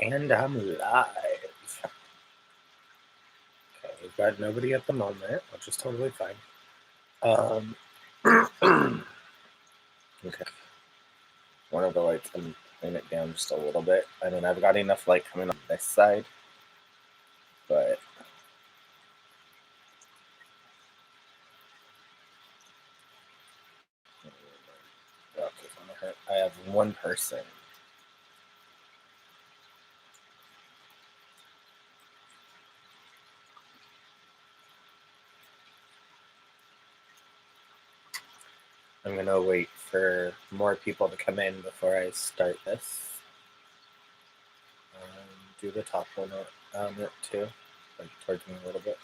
And I'm live. Okay, we've got nobody at the moment, which is totally fine. Okay. One of the lights, I'm putting it down just a little bit. I mean, I've got enough light coming on this side, but I have one person. I'm gonna wait for more people to come in before I start this. Do the top one on it too, like towards me a little bit.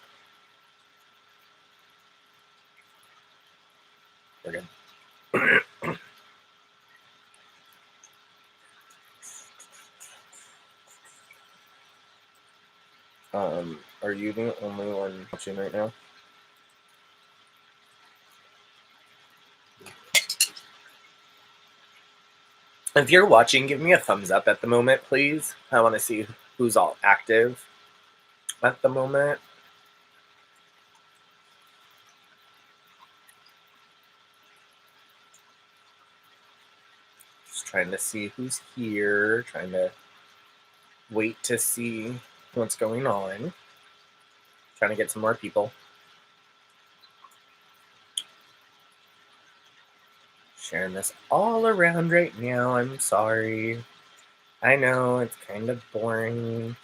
We're good. Are you the only one watching right now? If you're watching, give me a thumbs up at the moment, please. I want to see who's all active at the moment. Just trying to see who's here, trying to wait to see what's going on. Trying to get some more people. Sharing this all around right now. I'm sorry. I know it's kind of boring.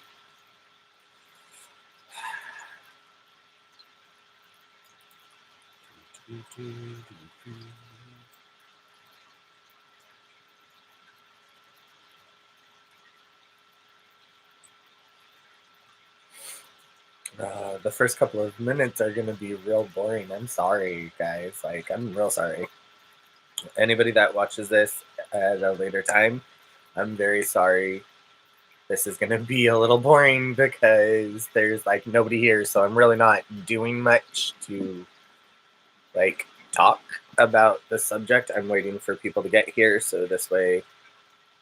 The first couple of minutes are going to be real boring. I'm sorry, guys. Like, I'm real sorry. Anybody that watches this at a later time, I'm very sorry. This is going to be a little boring because there's like nobody here, so I'm really not doing much to like talk about the subject. I'm waiting for people to get here so this way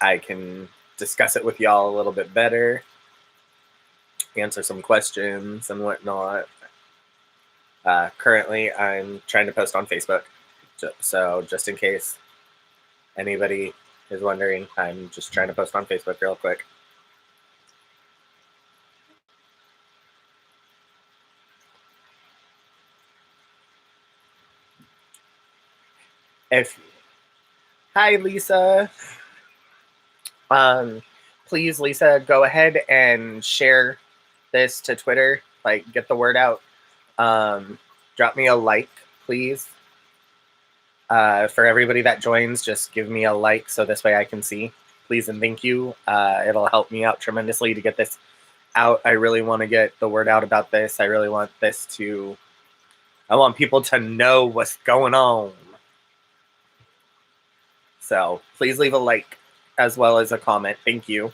I can discuss it with y'all a little bit better, answer some questions and whatnot. Currently, I'm trying to post on Facebook, so just in case anybody is wondering, I'm just trying to post on Facebook real quick. Hi, Lisa. Please, Lisa, go ahead and share this to Twitter. Like, get the word out. Drop me a like, please. For everybody that joins, just give me a like so this way I can see. Please and thank you. It'll help me out tremendously to get this out. I really want to get the word out about this. I really want this to... I want people to know what's going on. So please leave a like as well as a comment. Thank you.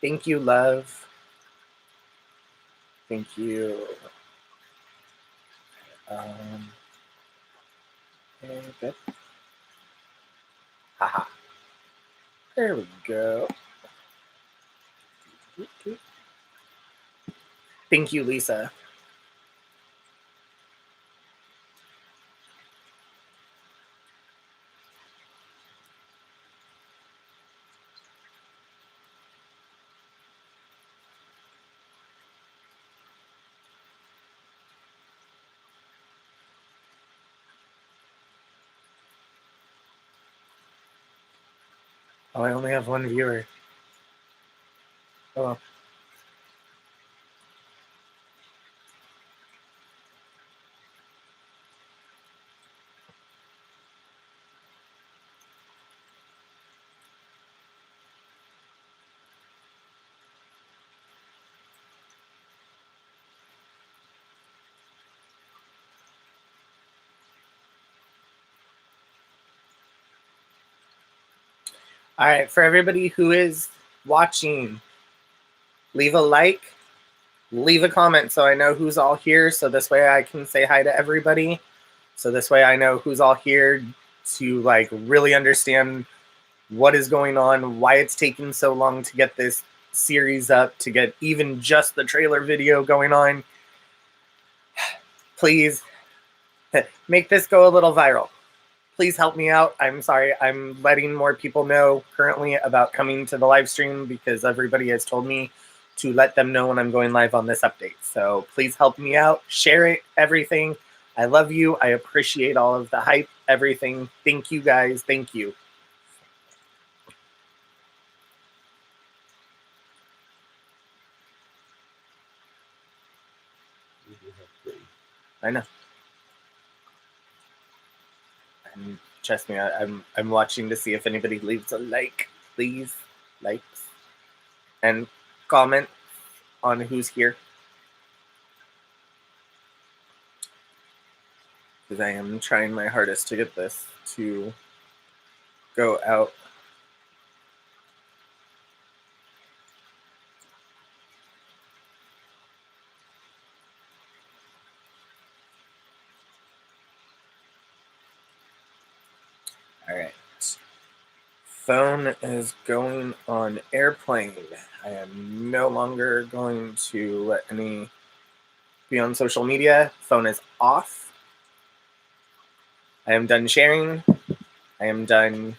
Thank you, love. Thank you. Okay, good. Haha. There we go. Thank you, Lisa. Oh, I only have one viewer. Oh, well. All right, for everybody who is watching, leave a like, leave a comment so I know who's all here, so this way I can say hi to everybody. So this way I know who's all here to like really understand what is going on, why it's taking so long to get this series up, to get even just the trailer video going on. Please make this go a little viral. Please help me out. I'm sorry. I'm letting more people know currently about coming to the live stream because everybody has told me to let them know when I'm going live on this update. So please help me out. Share it, everything. I love you. I appreciate all of the hype, everything. Thank you, guys. Thank you. I know. And trust me, I'm watching to see if anybody leaves a like. Please, likes and comment on who's here. Because I am trying my hardest to get this to go out. All right. Phone is going on airplane. I am no longer going to let any be on social media. Phone is off. I am done sharing. I am done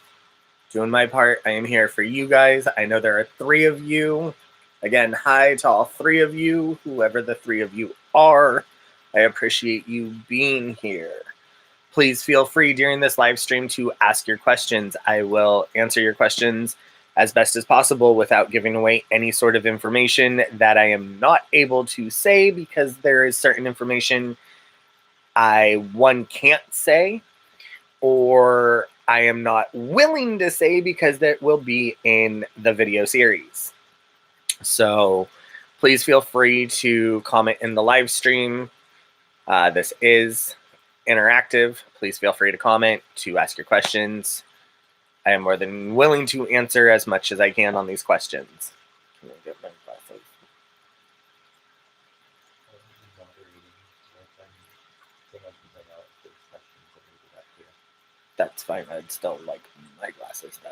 doing my part. I am here for you guys. I know there are 3 of you. Again, hi to all 3 of you, whoever the 3 of you are. I appreciate you being here. Please feel free during this live stream to ask your questions. I will answer your questions as best as possible without giving away any sort of information that I am not able to say, because there is certain information I, one, can't say, or I am not willing to say because that will be in the video series. So please feel free to comment in the live stream. This is interactive. Please feel free to comment, to ask your questions. I am more than willing to answer as much as I can on these questions. Can I get my glasses? That's fine. I'd still like my glasses though.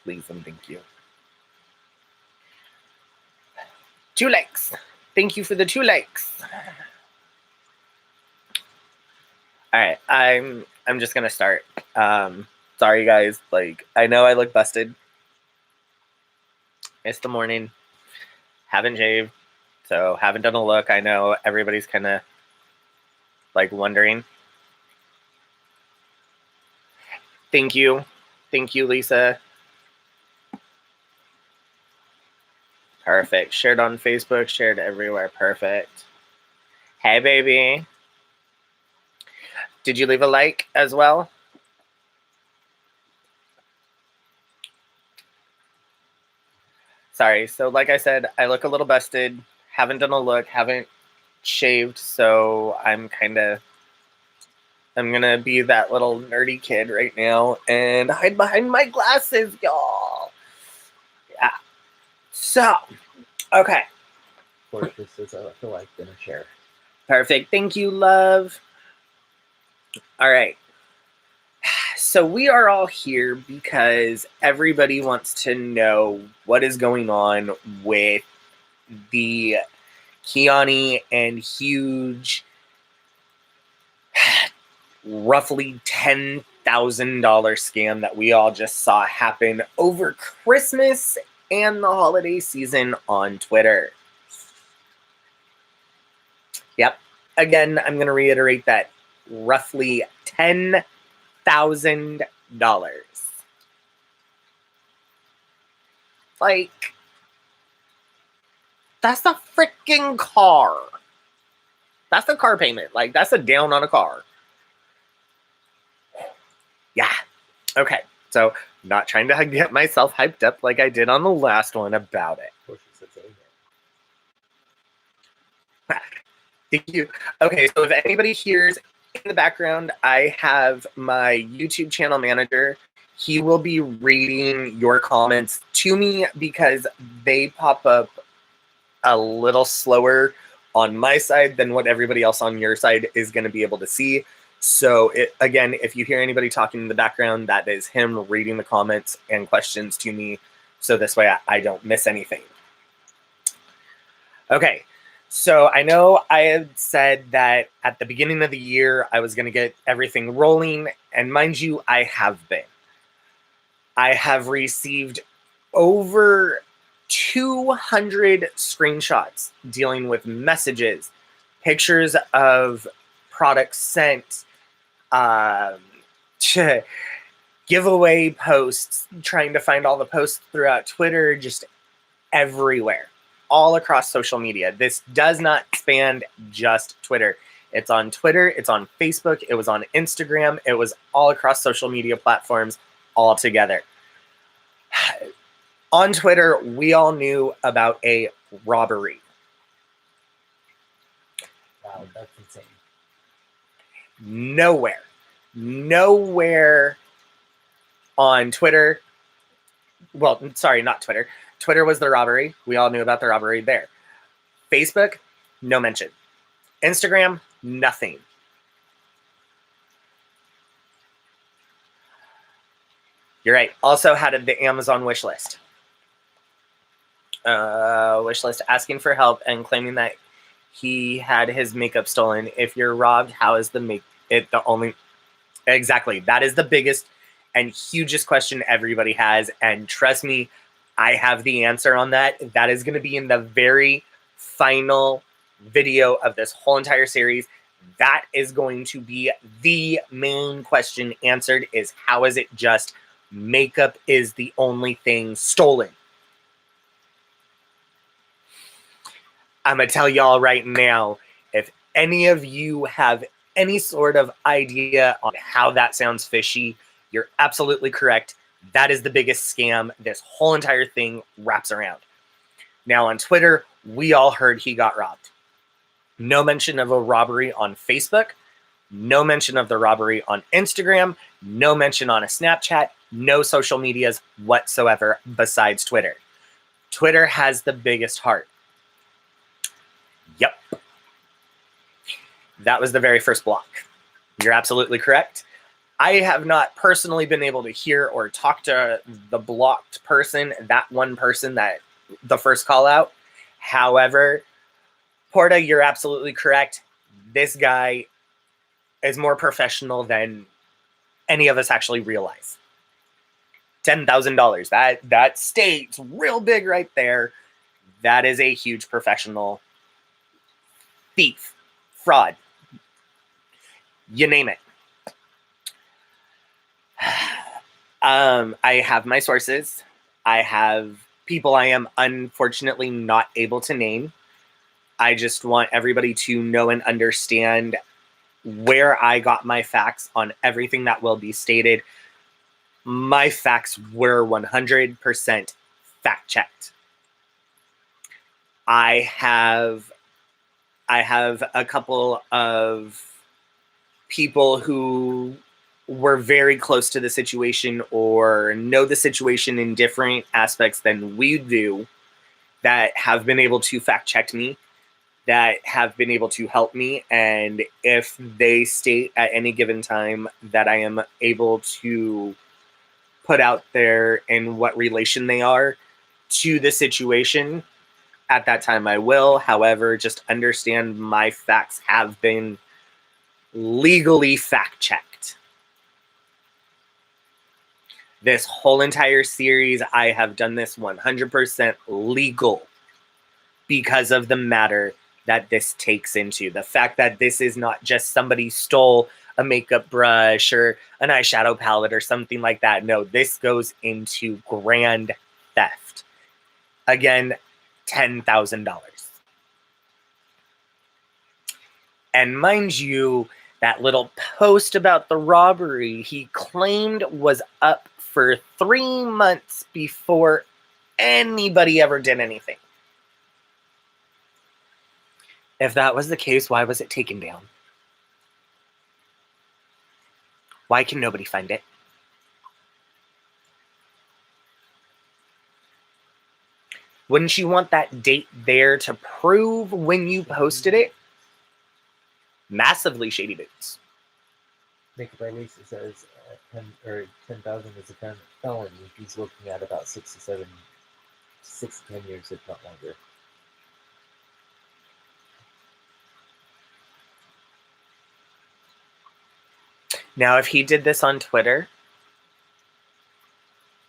Please and thank you. 2 likes. Thank you for the 2 likes. All right, I'm just gonna start. Sorry guys, like I know I look busted. It's the morning. Haven't shaved, so haven't done a look. I know everybody's kind of like wondering. Thank you, Lisa. Perfect. Shared on Facebook, shared everywhere. Perfect. Hey, baby. Did you leave a like as well? Sorry. So like I said, I look a little busted. Haven't done a look. Haven't shaved. So I'm going to be that little nerdy kid right now and hide behind my glasses, y'all. Yeah. So, okay. Portia says I left a like in a chair. Perfect. Thank you, love. All right. So we are all here because everybody wants to know what is going on with the Kiani and Huge roughly $10,000 scam that we all just saw happen over Christmas and the holiday season on Twitter. Yep. Again, I'm going to reiterate that roughly $10,000. Like, that's a freaking car. That's the car payment. Like, that's a down on a car. Yeah. Okay. So, not trying to get myself hyped up like I did on the last one about it. Thank you. Okay, so if anybody hears the background, I have my YouTube channel manager. He will be reading your comments to me because they pop up a little slower on my side than what everybody else on your side is going to be able to see. So again, if you hear anybody talking in the background, that is him reading the comments and questions to me. So this way I don't miss anything. Okay. So I know I had said that at the beginning of the year, I was going to get everything rolling. And mind you, I have been. I have received over 200 screenshots dealing with messages, pictures of products sent, giveaway posts, trying to find all the posts throughout Twitter, just everywhere, all across social media. This does not span just Twitter. It's on Twitter, it's on Facebook, it was on Instagram, it was all across social media platforms all together. On Twitter, we all knew about a robbery. Wow, that's insane. Nowhere on Twitter. Well, sorry, not Twitter. Twitter was the robbery. We all knew about the robbery there. Facebook, no mention. Instagram, nothing. You're right. Also had the Amazon wish list. Wish list asking for help and claiming that he had his makeup stolen. If you're robbed, how is the only... Exactly. That is the biggest and hugest question everybody has. And trust me, I have the answer on that. That is going to be in the very final video of this whole entire series. That is going to be the main question answered, is how is it just makeup is the only thing stolen? I'm going to tell y'all right now, if any of you have any sort of idea on how that sounds fishy, you're absolutely correct. That is the biggest scam this whole entire thing wraps around. Now on Twitter, we all heard he got robbed. No mention of a robbery on Facebook. No mention of the robbery on Instagram. No mention on a Snapchat. No social medias whatsoever besides Twitter. Twitter has the biggest heart. Yep. That was the very first block. You're absolutely correct. I have not personally been able to hear or talk to the blocked person, that one person that the first call out. However, Porta, you're absolutely correct. This guy is more professional than any of us actually realize. $10,000. That states real big right there. That is a huge professional thief, fraud, you name it. I have my sources. I have people I am unfortunately not able to name. I just want everybody to know and understand where I got my facts on everything that will be stated. My facts were 100% fact checked. I have a couple of people who were very close to the situation or know the situation in different aspects than we do that have been able to fact check me, that have been able to help me. And if they state at any given time that I am able to put out there in what relation they are to the situation, at that time I will. However, just understand my facts have been legally fact checked. This whole entire series, I have done this 100% legal because of the matter that this takes into. The fact that this is not just somebody stole a makeup brush or an eyeshadow palette or something like that. No, this goes into grand theft. Again, $10,000. And mind you, that little post about the robbery he claimed was up for 3 months before anybody ever did anything. If that was the case, why was it taken down? Why can nobody find it? Wouldn't you want that date there to prove when you posted it? Massively shady boots. Makeup Release says 10,000 is a felony. He's looking at about 6 to 10 years, if not longer. Now, if he did this on Twitter,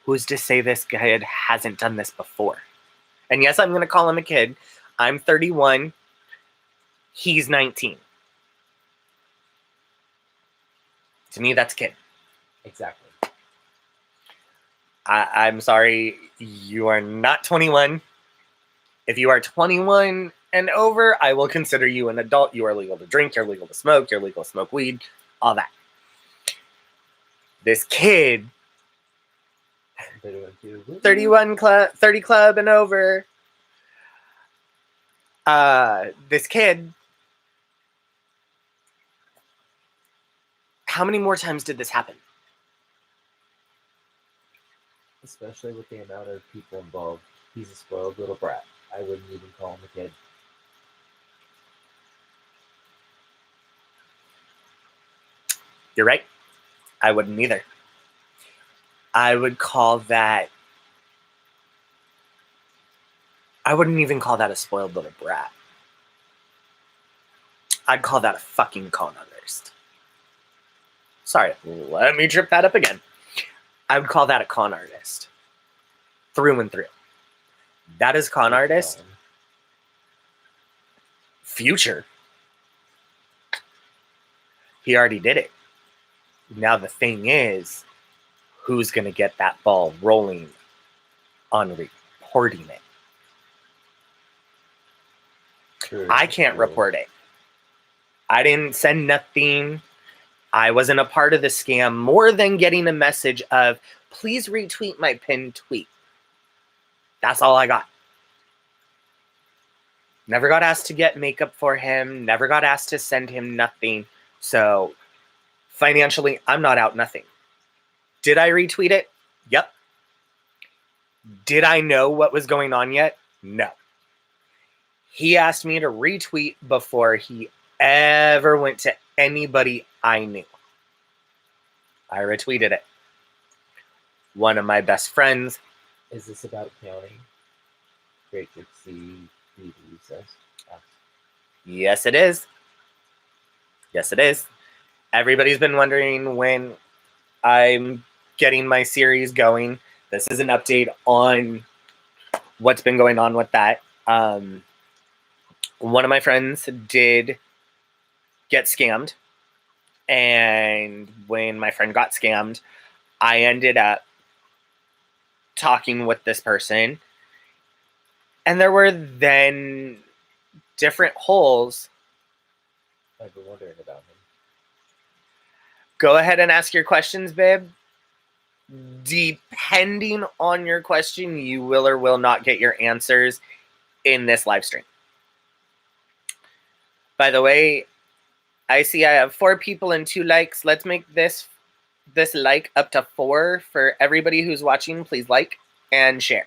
who's to say this guy hasn't done this before? And yes, I'm going to call him a kid. I'm 31. He's 19. To me, that's a kid. Exactly. I'm sorry, you are not 21. If you are 21 and over, I will consider you an adult. You are legal to drink, you're legal to smoke, you're legal to smoke weed, all that. This kid, 30 club and over, this kid, how many more times did this happen? Especially with the amount of people involved. He's a spoiled little brat. I wouldn't even call him a kid. You're right. I wouldn't either. I would call that... I wouldn't even call that a spoiled little brat. I'd call that a fucking con artist. Sorry, let me trip that up again. I would call that a con artist. Through and through. That is con artist. Future. He already did it. Now the thing is, who's going to get that ball rolling on reporting it? True. I can't report it. I didn't send nothing. I wasn't a part of the scam more than getting a message of, please retweet my pinned tweet. That's all I got. Never got asked to get makeup for him. Never got asked to send him nothing. So financially, I'm not out nothing. Did I retweet it? Yep. Did I know what was going on yet? No. He asked me to retweet before he ever went to anybody I knew. I retweeted it. One of my best friends. Is this about counting? Rachel C. says. Yes, it is. Yes, it is. Everybody's been wondering when I'm getting my series going. This is an update on what's been going on with that. One of my friends did get scammed. And when my friend got scammed, I ended up talking with this person. And there were then different holes. I've been wondering about him. Go ahead and ask your questions, babe. Depending on your question, you will or will not get your answers in this live stream. By the way, I see I have 4 people and 2 likes. Let's make this like up to 4 for everybody who's watching. Please like and share.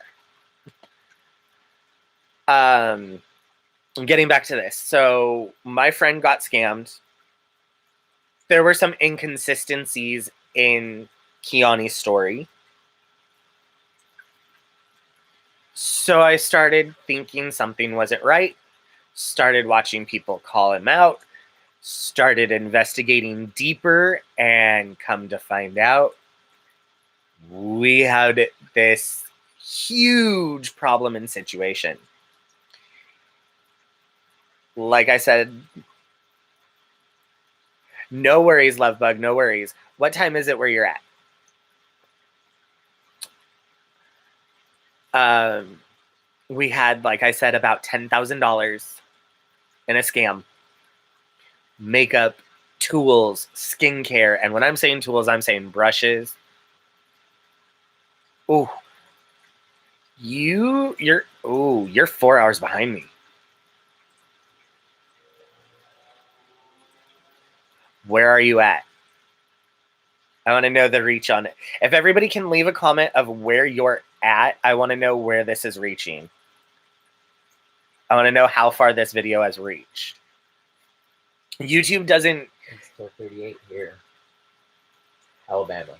Getting back to this. So my friend got scammed. There were some inconsistencies in Kiani's story. So I started thinking something wasn't right. Started watching people call him out. Started investigating deeper, and come to find out, we had this huge problem and situation. Like I said, no worries, love bug, no worries. What time is it where you're at? We had, like I said, about $10,000 in a scam. Makeup, tools, skincare, and when I'm saying tools, I'm saying brushes. Ooh. You're 4 hours behind me. Where are you at? I want to know the reach on it. If everybody can leave a comment of where you're at, I want to know where this is reaching. I want to know how far this video has reached. YouTube doesn't. It's still 38 here. Alabama.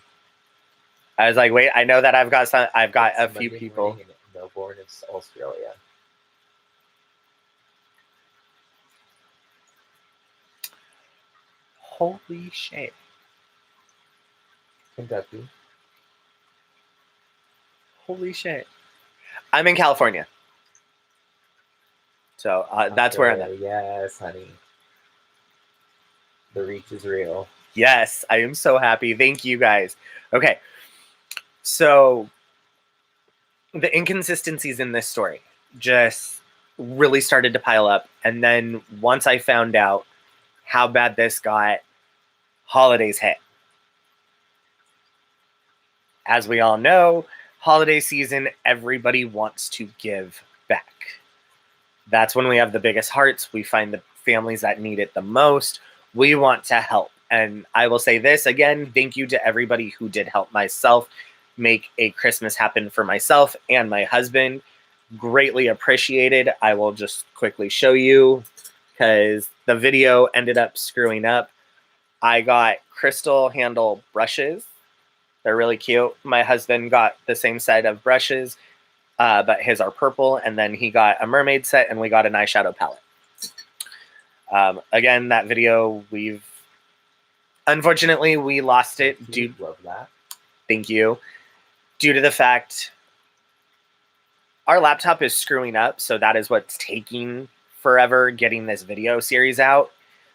I was like, wait, I know that I've got It's a few Monday people. morning in Melbourne, it's Australia. Holy shit. Kentucky. Holy shit. I'm in California. So that's where I'm at. Yes, honey. The reach is real. Yes, I am so happy. Thank you guys. Okay. So the inconsistencies in this story just really started to pile up. And then once I found out how bad this got, holidays hit. As we all know, holiday season, everybody wants to give back. That's when we have the biggest hearts. We find the families that need it the most. We want to help. And I will say this again, thank you to everybody who did help myself make a Christmas happen for myself and my husband. Greatly appreciated. I will just quickly show you because the video ended up screwing up. I got crystal handle brushes. They're really cute. My husband got the same set of brushes, but his are purple. And then he got a mermaid set and we got an eyeshadow palette. Again, that video, unfortunately, we lost it. Love that. Thank you. Due to the fact our laptop is screwing up, so that is what's taking forever getting this video series out.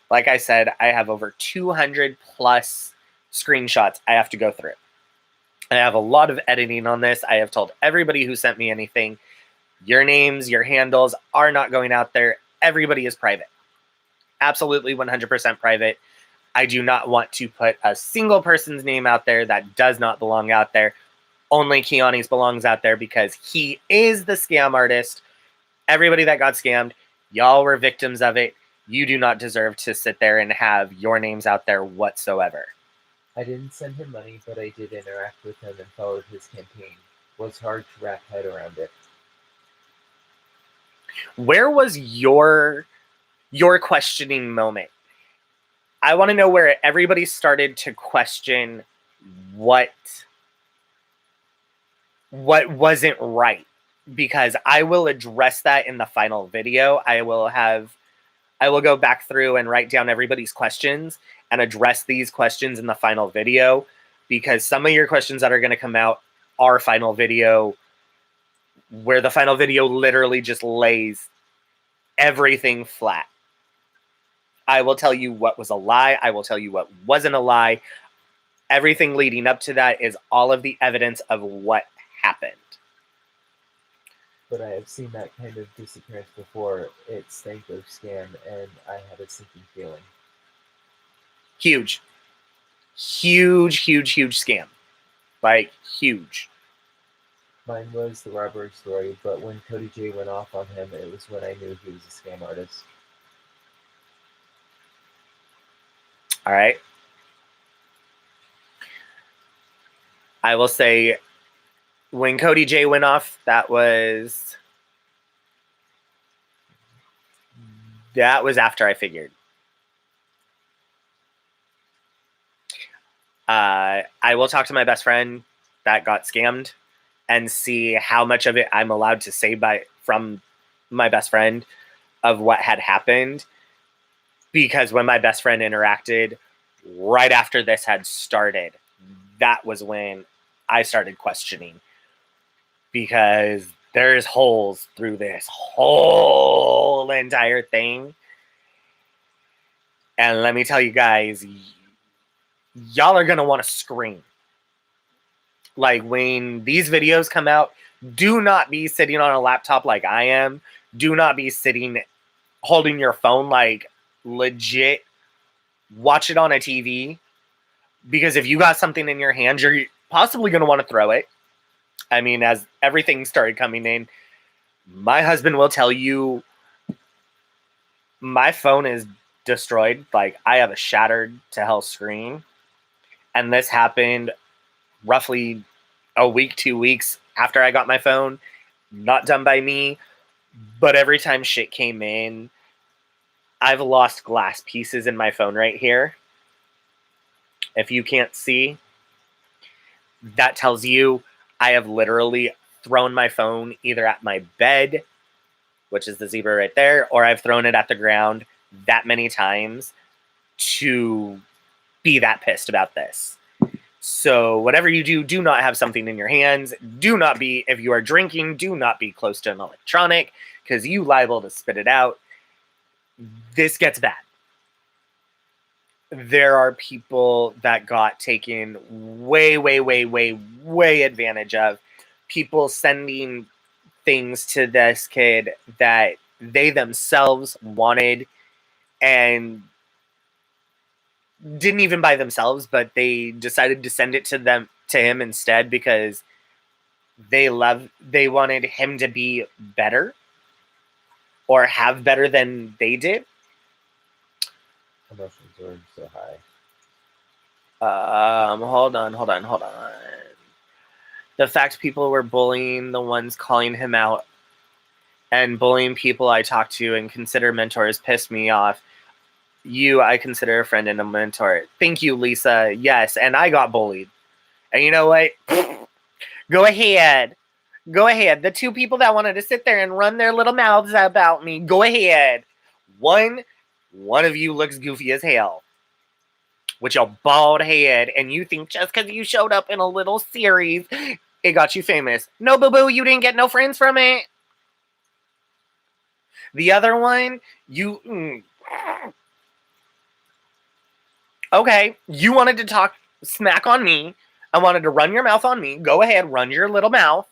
Like I said, I have over 200 plus screenshots I have to go through. I have a lot of editing on this. I have told everybody who sent me anything, your names, your handles are not going out there. Everybody is private. Absolutely 100% private. I do not want to put a single person's name out there that does not belong out there. Only Keani's belongs out there because he is the scam artist. Everybody that got scammed, y'all were victims of it. You do not deserve to sit there and have your names out there whatsoever. I didn't send him money, but I did interact with him and followed his campaign. Was hard to wrap head around it. Where was your questioning moment? I want to know where everybody started to question what wasn't right, because I will address that in the final video. I will go back through and write down everybody's questions and address these questions in the final video, because some of your questions that are going to come out are final video, where the final video literally just lays everything flat. I will tell you what was a lie. I will tell you what wasn't a lie. Everything leading up to that is all of the evidence of what happened. But I have seen that kind of disappearance before. It stank of scam, and I had a sinking feeling. Huge. Huge, huge, huge scam. Like, huge. Mine was the robbery story, but when Cody J went off on him, it was when I knew he was a scam artist. All right. I will say, when Cody J went off, that was after I figured. I will talk to my best friend that got scammed and see how much of it I'm allowed to say from my best friend of what had happened. Because when my best friend interacted right after this had started, that was when I started questioning. Because there's holes through this whole entire thing. And let me tell you guys, y'all are going to want to scream. Like, when these videos come out, do not be sitting on a laptop like I am. Do not be sitting holding your phone, like, legit. Watch it on a TV. Because if you got something in your hand, you're possibly going to want to throw it. I mean, as everything started coming in, my husband will tell you my phone is destroyed. Like, I have a shattered to hell screen. And this happened roughly a week, 2 weeks after I got my phone. Not done by me, but every time shit came in, I've lost glass pieces in my phone right here. If you can't see, that tells you I have literally thrown my phone either at my bed, which is the zebra right there, or I've thrown it at the ground that many times to be that pissed about this. So whatever you do, do not have something in your hands. Do not be, if you are drinking, do not be close to an electronic because you liable to spit it out. This gets bad. There are people that got taken way advantage of. People sending things to this kid that they themselves wanted and didn't even buy themselves, but they decided to send it to him instead because they wanted him to be better or have better than they did. Emotions are so high. Hold on. The fact people were bullying the ones calling him out and bullying people I talk to and consider mentors pissed me off. You, I consider a friend and a mentor. Thank you, Lisa. Yes, and I got bullied. And you know what? Go ahead. The two people that wanted to sit there and run their little mouths about me, go ahead. One of you looks goofy as hell with your bald head, and you think just because you showed up in a little series, it got you famous. No, boo-boo, you didn't get no friends from it. The other one, okay, you wanted to talk smack on me. I wanted to run your mouth on me. Go ahead, run your little mouth.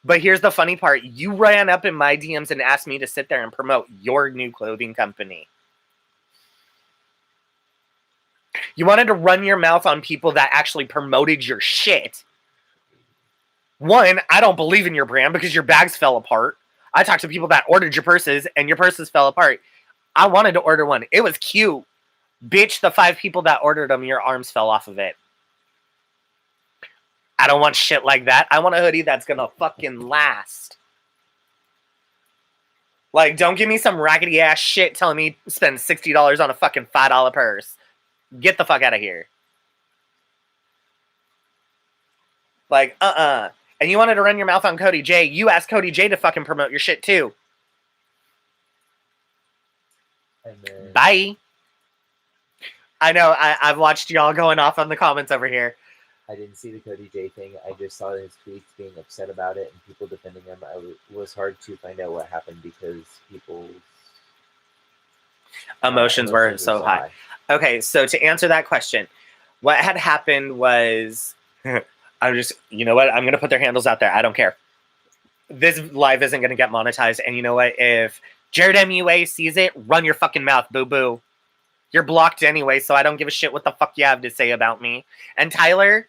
But here's the funny part. You ran up in my DMs and asked me to sit there and promote your new clothing company. You wanted to run your mouth on people that actually promoted your shit. One, I don't believe in your brand because your bags fell apart. I talked to people that ordered your purses and your purses fell apart. I wanted to order one. It was cute. Bitch, the 5 people that ordered them, your arms fell off of it. I don't want shit like that. I want a hoodie that's gonna fucking last. Like, don't give me some raggedy ass shit telling me spend $60 on a fucking $5 purse. Get the fuck out of here. Like, And you wanted to run your mouth on Cody J. You asked Cody J to fucking promote your shit too. And then, Bye. I know, I've watched y'all going off on the comments over here. I didn't see the Cody J thing. I just saw his tweets being upset about it and people defending him. It was hard to find out what happened because people's Emotions were so high. Okay, so to answer that question, what had happened was, you know what? I'm going to put their handles out there. I don't care. This live isn't going to get monetized. And you know what? If Jared MUA sees it, run your fucking mouth, boo-boo. You're blocked anyway, so I don't give a shit what the fuck you have to say about me. And Tyler,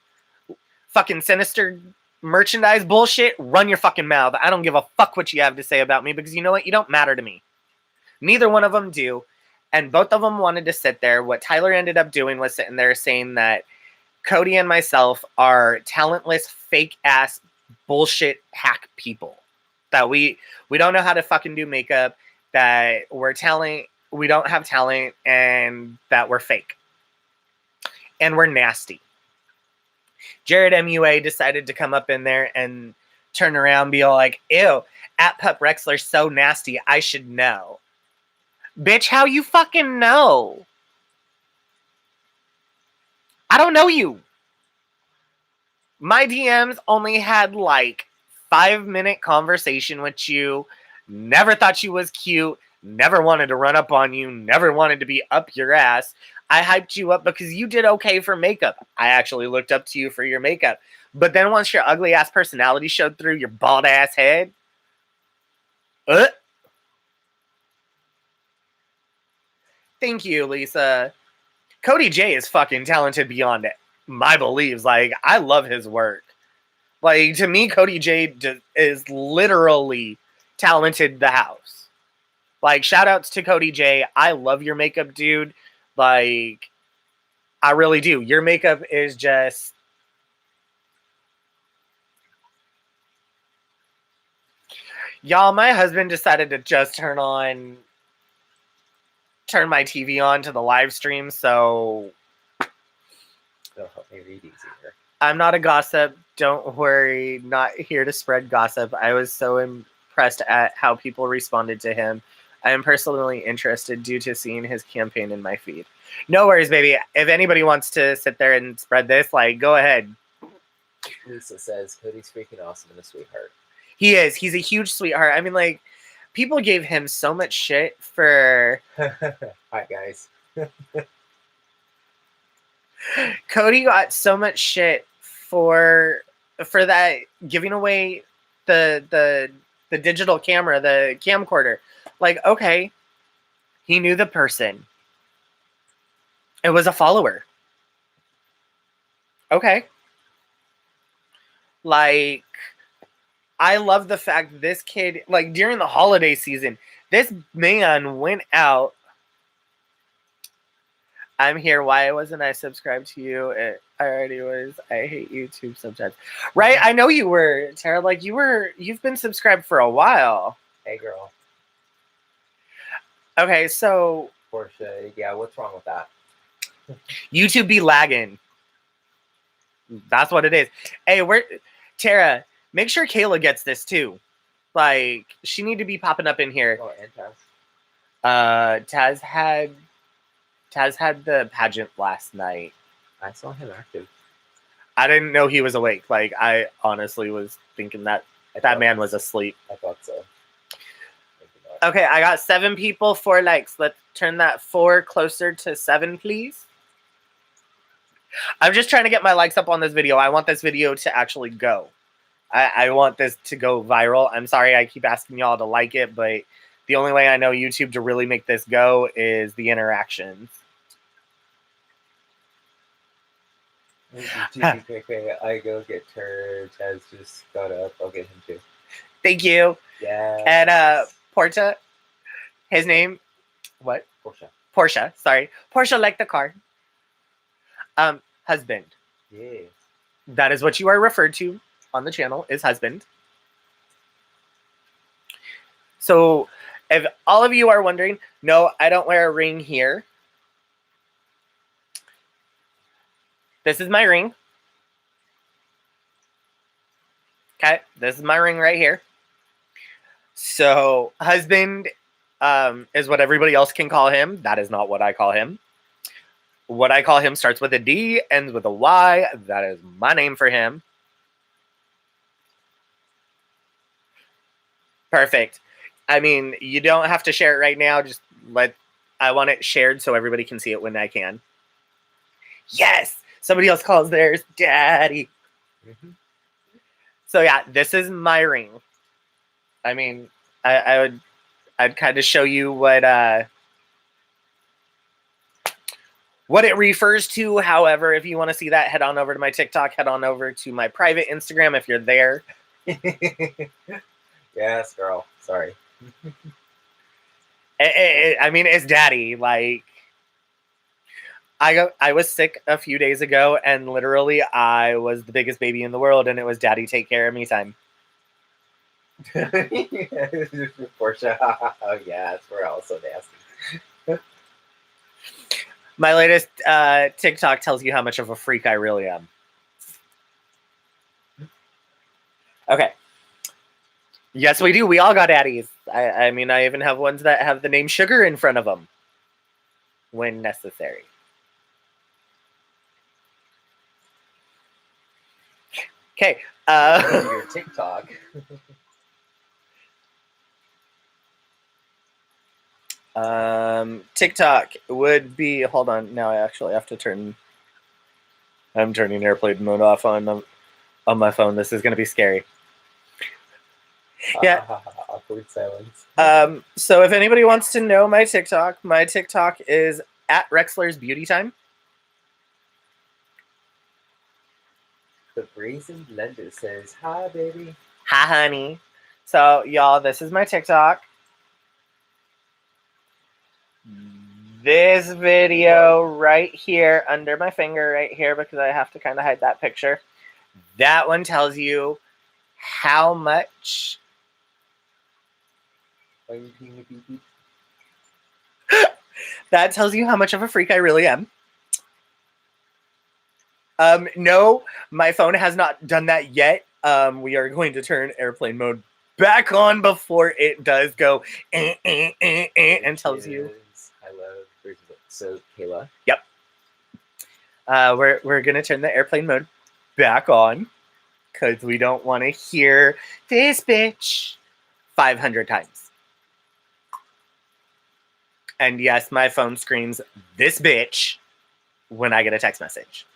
fucking Sinister merchandise bullshit, run your fucking mouth. I don't give a fuck what you have to say about me because you know what? You don't matter to me. Neither one of them do. And both of them wanted to sit there. What Tyler ended up doing was sitting there saying that Cody and myself are talentless, fake-ass, bullshit hack people. That we don't know how to fucking do makeup, that we don't have talent, and that we're fake. And we're nasty. Jared MUA decided to come up in there and turn around and be all like, ew, at Pup Rexler's so nasty, I should know. Bitch, how you fucking know? I don't know you. My DMs only had like 5-minute conversation with you. Never thought you was cute. Never wanted to run up on you. Never wanted to be up your ass. I hyped you up because you did okay for makeup. I actually looked up to you for your makeup. But then once your ugly ass personality showed through your bald ass head, thank you, Lisa. Cody J is fucking talented beyond my beliefs. Like, I love his work. Like, to me, Cody J is literally talented the house. Like, shout outs to Cody J. I love your makeup, dude. Like, I really do. Your makeup is just y'all, my husband decided to just turn my TV on to the live stream, so It'll help me read easier. I'm not a gossip. Don't worry, not here to spread gossip. I was so impressed at how people responded to him. I am personally interested due to seeing his campaign in my feed. No worries, baby. If anybody wants to sit there and spread this, like, go ahead. Lisa says Cody's freaking awesome and a sweetheart. He is. He's a huge sweetheart. I mean, like, people gave him so much shit for Hi guys. Cody got so much shit for that giving away the digital camera, the camcorder. Like, okay, he knew the person. It was a follower. Okay. Like, I love the fact this kid, like, during the holiday season, this man went out. I'm here. Why wasn't I subscribed to you? I already was. I hate YouTube sometimes. Right? I know you were, Tara. Like, you've been subscribed for a while. Hey girl. Okay, so Portia, yeah, what's wrong with that? YouTube be lagging. That's what it is. Hey, Tara, make sure Kayla gets this too. Like, she need to be popping up in here. Oh, and Taz. Taz had the pageant last night. I saw him active. I didn't know he was awake. Like, I honestly was thinking that man was asleep. I thought so. Okay, I got 7 people, 4 likes. Let's turn that 4 closer to 7, please. I'm just trying to get my likes up on this video. I want this video to actually go. I want this to go viral. I'm sorry I keep asking y'all to like it, but the only way I know YouTube to really make this go is the interactions. I go get her. Taz just got up. I'll get him too. Thank you. Yeah. And Portia, his name, what? Portia. Sorry, Portia, like the car. Husband. Yeah. That is what you are referred to on the channel, is husband. So, if all of you are wondering, no, I don't wear a ring here. This is my ring. Okay, this is my ring right here. So, husband is what everybody else can call him. That is not what I call him. What I call him starts with a D, ends with a Y. That is my name for him. Perfect. I mean, you don't have to share it right now. Just I want it shared so everybody can see it when I can. Yes! Somebody else calls theirs Daddy. Mm-hmm. So yeah, this is my ring. I mean, I'd kind of show you what it refers to. However, if you want to see that, head on over to my TikTok, head on over to my private Instagram if you're there. Yes, girl. Sorry. I mean, it's Daddy. Like, I was sick a few days ago, and literally I was the biggest baby in the world, and it was Daddy take care of me time. Portia. Oh, yes, we're all so nasty. My latest TikTok tells you how much of a freak I really am. Okay. Yes, we do. We all got daddies. I mean, I even have ones that have the name Sugar in front of them when necessary. Okay. Your TikTok. TikTok would be. Hold on. Now I actually have to turn. I'm turning airplane mode off on my phone. This is going to be scary. Yeah. Awkward silence. So if anybody wants to know my TikTok is at Rexler's Beauty Time. The Brazen Blender says, "Hi, baby." Hi, honey. So y'all, this is my TikTok. this video right here under my finger right here because I have to kind of hide that picture. That one tells you how much. Are you being a beep? That tells you how much of a freak I really am. No, my phone has not done that yet. We are going to turn airplane mode back on before it does go and tells you. I love Birds of So, Kayla. Yep. We're gonna turn the airplane mode back on because we don't want to hear this bitch 500 times. And yes, my phone screams this bitch when I get a text message.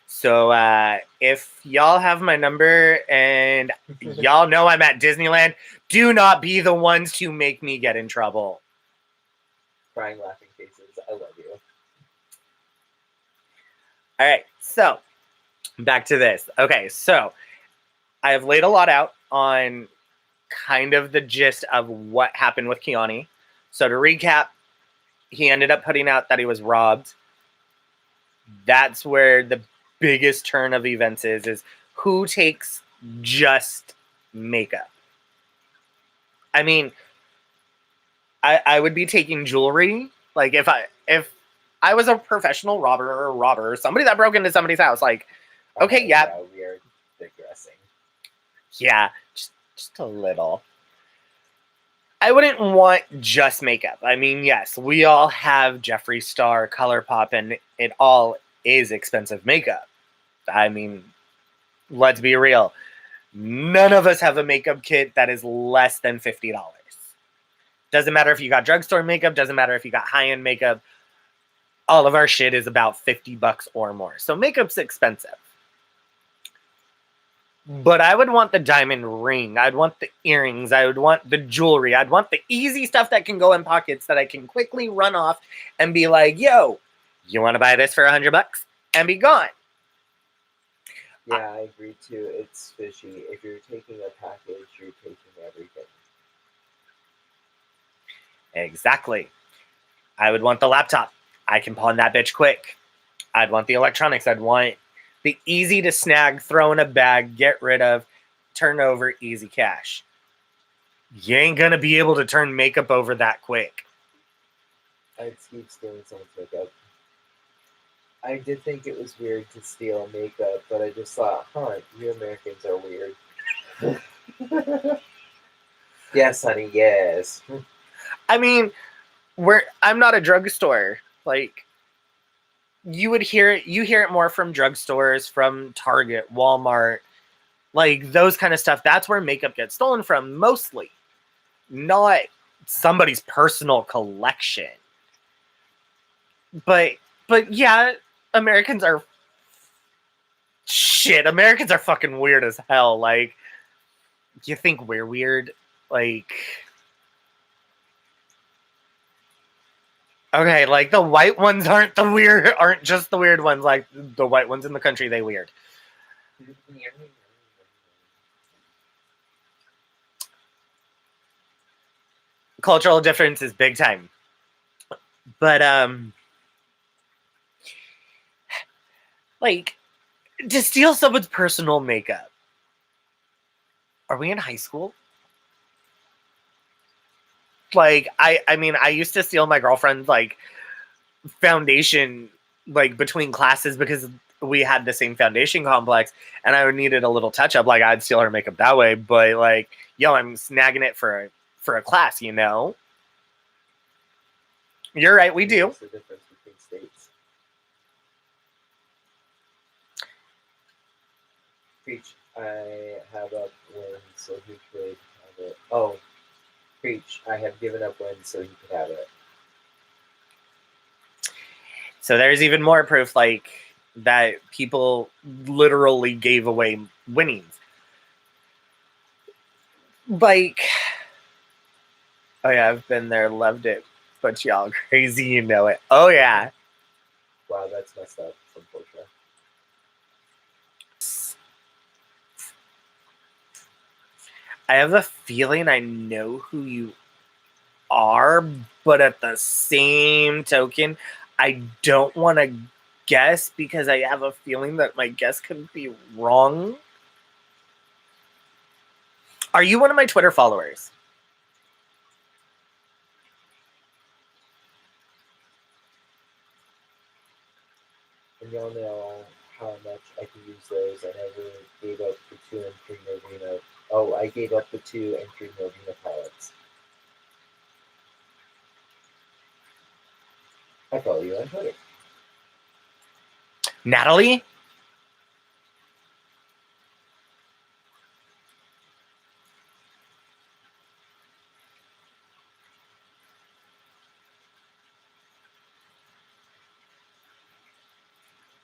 So if y'all have my number and y'all know I'm at Disneyland, do not be the ones to make me get in trouble. Crying, laughing faces. I love you. All right, so back to this. Okay, so I have laid a lot out on kind of the gist of what happened with Kiani. So to recap, he ended up putting out that he was robbed. That's where the biggest turn of events is who takes just makeup. I mean, I would be taking jewelry. Like if I was a professional robber, somebody that broke into somebody's house, like, okay, yeah. We are digressing. Yeah, just a little. I wouldn't want just makeup. I mean, yes, we all have Jeffree Star, ColourPop, and it all is expensive makeup. I mean, let's be real. None of us have a makeup kit that is less than $50. Doesn't matter if you got drugstore makeup, doesn't matter if you got high-end makeup. All of our shit is about $50 or more. So makeup's expensive. But I would want the diamond ring. I'd want the earrings. I would want the jewelry. I'd want the easy stuff that can go in pockets that I can quickly run off and be like, yo, you want to buy this for $100? And be gone. Yeah, I agree too. It's fishy. If you're taking a package, you're taking everything. Exactly. I would want the laptop. I can pawn that bitch quick. I'd want the electronics. I'd want the easy to snag, throw in a bag, get rid of, turn over, easy cash. You ain't gonna be able to turn makeup over that quick. I'd keep stealing someone's makeup. I did think it was weird to steal makeup, but I just thought, you Americans are weird. Yes, honey, yes. I mean, I'm not a drugstore. Like, you hear it more from drugstores, from Target, Walmart, like those kind of stuff. That's where makeup gets stolen from mostly, not somebody's personal collection. But yeah, Americans are fucking weird as hell. Like, you think we're weird? Like, okay, like the white ones aren't just the weird ones. Like the white ones in the country, they weird. Cultural difference is big time. But like, to steal someone's personal makeup. Are we in high school? Like, I mean, I used to steal my girlfriend's like foundation like between classes because we had the same foundation complex and I needed a little touch up. Like, I'd steal her makeup that way, but like, yo, I'm snagging it for a class, you know? You're right, we do. What's the difference between states? Preach, I have up one so he could have it. Oh, preach, I have given up one so he could have it. So there's even more proof, like, that people literally gave away winnings. Like, oh yeah, I've been there, loved it, but y'all crazy, you know it. Oh yeah. Wow, that's messed up, unfortunately. I have a feeling I know who you are, but at the same token, I don't want to guess because I have a feeling that my guess could be wrong. Are you one of my Twitter followers? And y'all know how much I can use those. I never gave up the 2 and 3 Novena. Oh, I gave up the 2 and 3 Novena pallets. I follow you on Twitter. Natalie?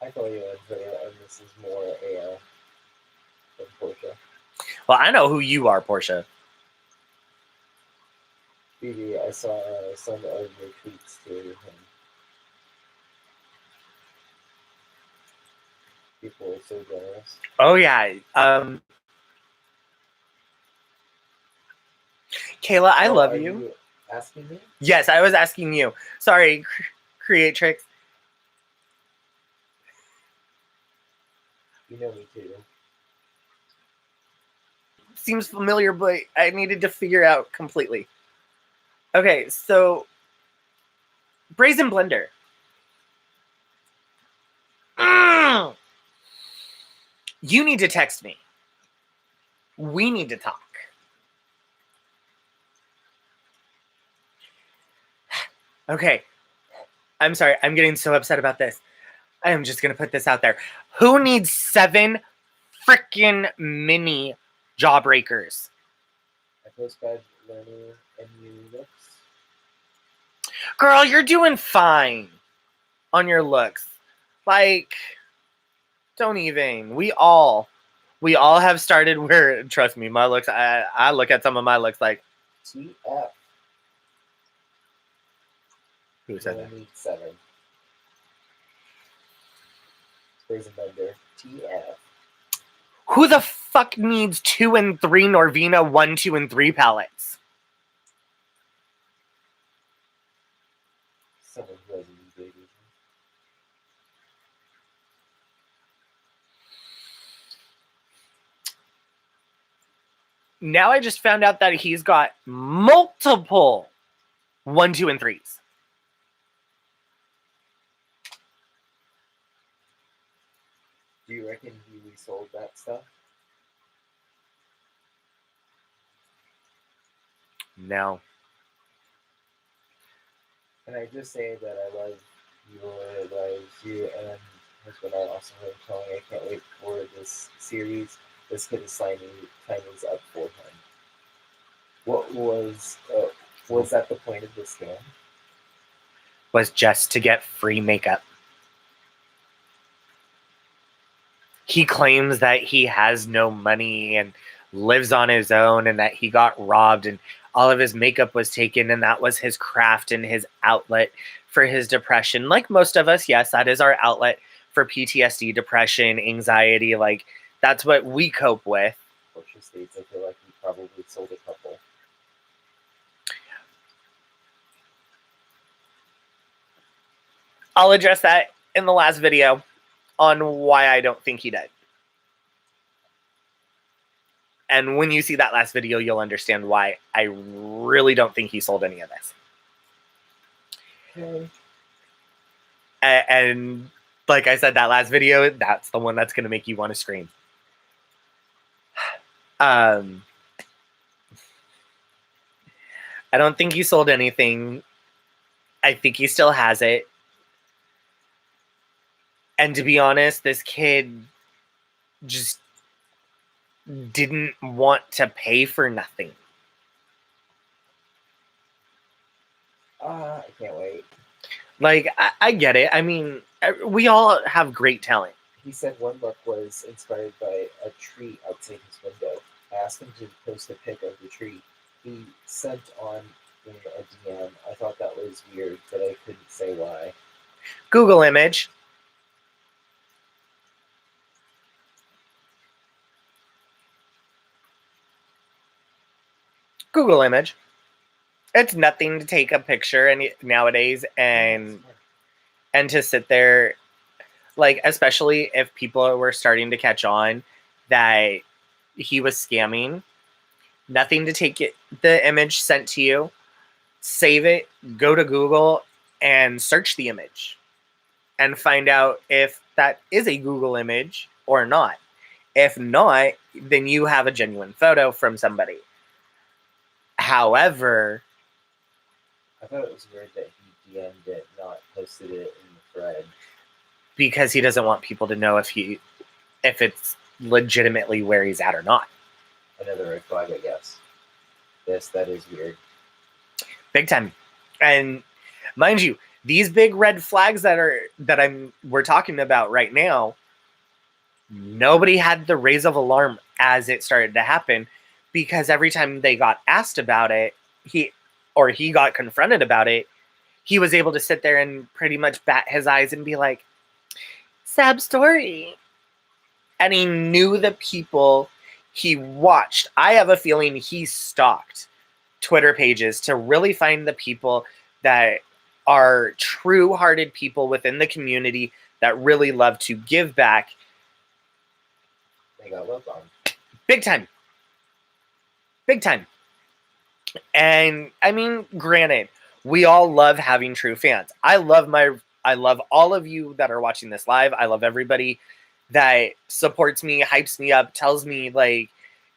I follow you on Twitter, and this is more AL than Portia. Well, I know who you are, Portia. BB, I saw some of your tweets to him. People are so generous. Oh, yeah. Kayla, I love Are you. asking me? Yes, I was asking you. Sorry, Creatrix. You know me too. Seems familiar, but I needed to figure out completely. Okay, so Brazen Blender. You need to text me. We need to talk. Okay. I'm sorry. I'm getting so upset about this. I am just going to put this out there. Who needs 7 freaking mini Jawbreakers? I post bad learning and new looks. Girl, you're doing fine on your looks. Like, don't even. We all have started where, trust me, my looks, I look at some of my looks like, TF. who said that? Need 7. Brazen Bender. TF. Who the fuck needs 2 and 3 Norvina 1, 2, and 3 palettes? Someone who has a new baby. Now I just found out that he's got multiple 1, 2, and 3s. Do you reckon he resold that stuff? No. Can I just say that I love you, and husband are also telling me I can't wait for this series. This kid is signing timings up for him. What was that the point of this scam? Was just to get free makeup. He claims that he has no money and lives on his own and that he got robbed and all of his makeup was taken and that was his craft and his outlet for his depression. Like most of us, yes, that is our outlet for PTSD, depression, anxiety. Like, that's what we cope with. Portia states, I feel like he probably sold a couple. I'll address that in the last video on why I don't think he did. And when you see that last video, you'll understand why I really don't think he sold any of this. Okay. And like I said, that last video, that's the one that's going to make you want to scream. I don't think he sold anything. I think he still has it. And to be honest, this kid just didn't want to pay for nothing. I can't wait. Like, I get it. I mean, we all have great talent. He said one look was inspired by a tree outside his window. I asked him to post a pic of the tree. He sent on in a DM. I thought that was weird, but I couldn't say why. Google image. Google image. It's nothing to take a picture nowadays and to sit there, like, especially if people were starting to catch on that he was scamming. Nothing to take the image sent to you, save it, go to Google and search the image and find out if that is a Google image or not. If not, then you have a genuine photo from somebody. However, I thought it was weird that he DM'd it, not posted it in the thread. because he doesn't want people to know if it's legitimately where he's at or not. Another red flag, I guess. Yes, that is weird. Big time. And mind you, these big red flags we're talking about right now, nobody had the raise of alarm as it started to happen, because every time they got asked about it, he got confronted about it, he was able to sit there and pretty much bat his eyes and be like, sad story. And he knew the people he watched. I have a feeling he stalked Twitter pages to really find the people that are true-hearted people within the community that really love to give back. They got love on. Big time. Big time. And I mean, granted, we all love having true fans. I love all of you that are watching this live. I love everybody that supports me, hypes me up, tells me, like,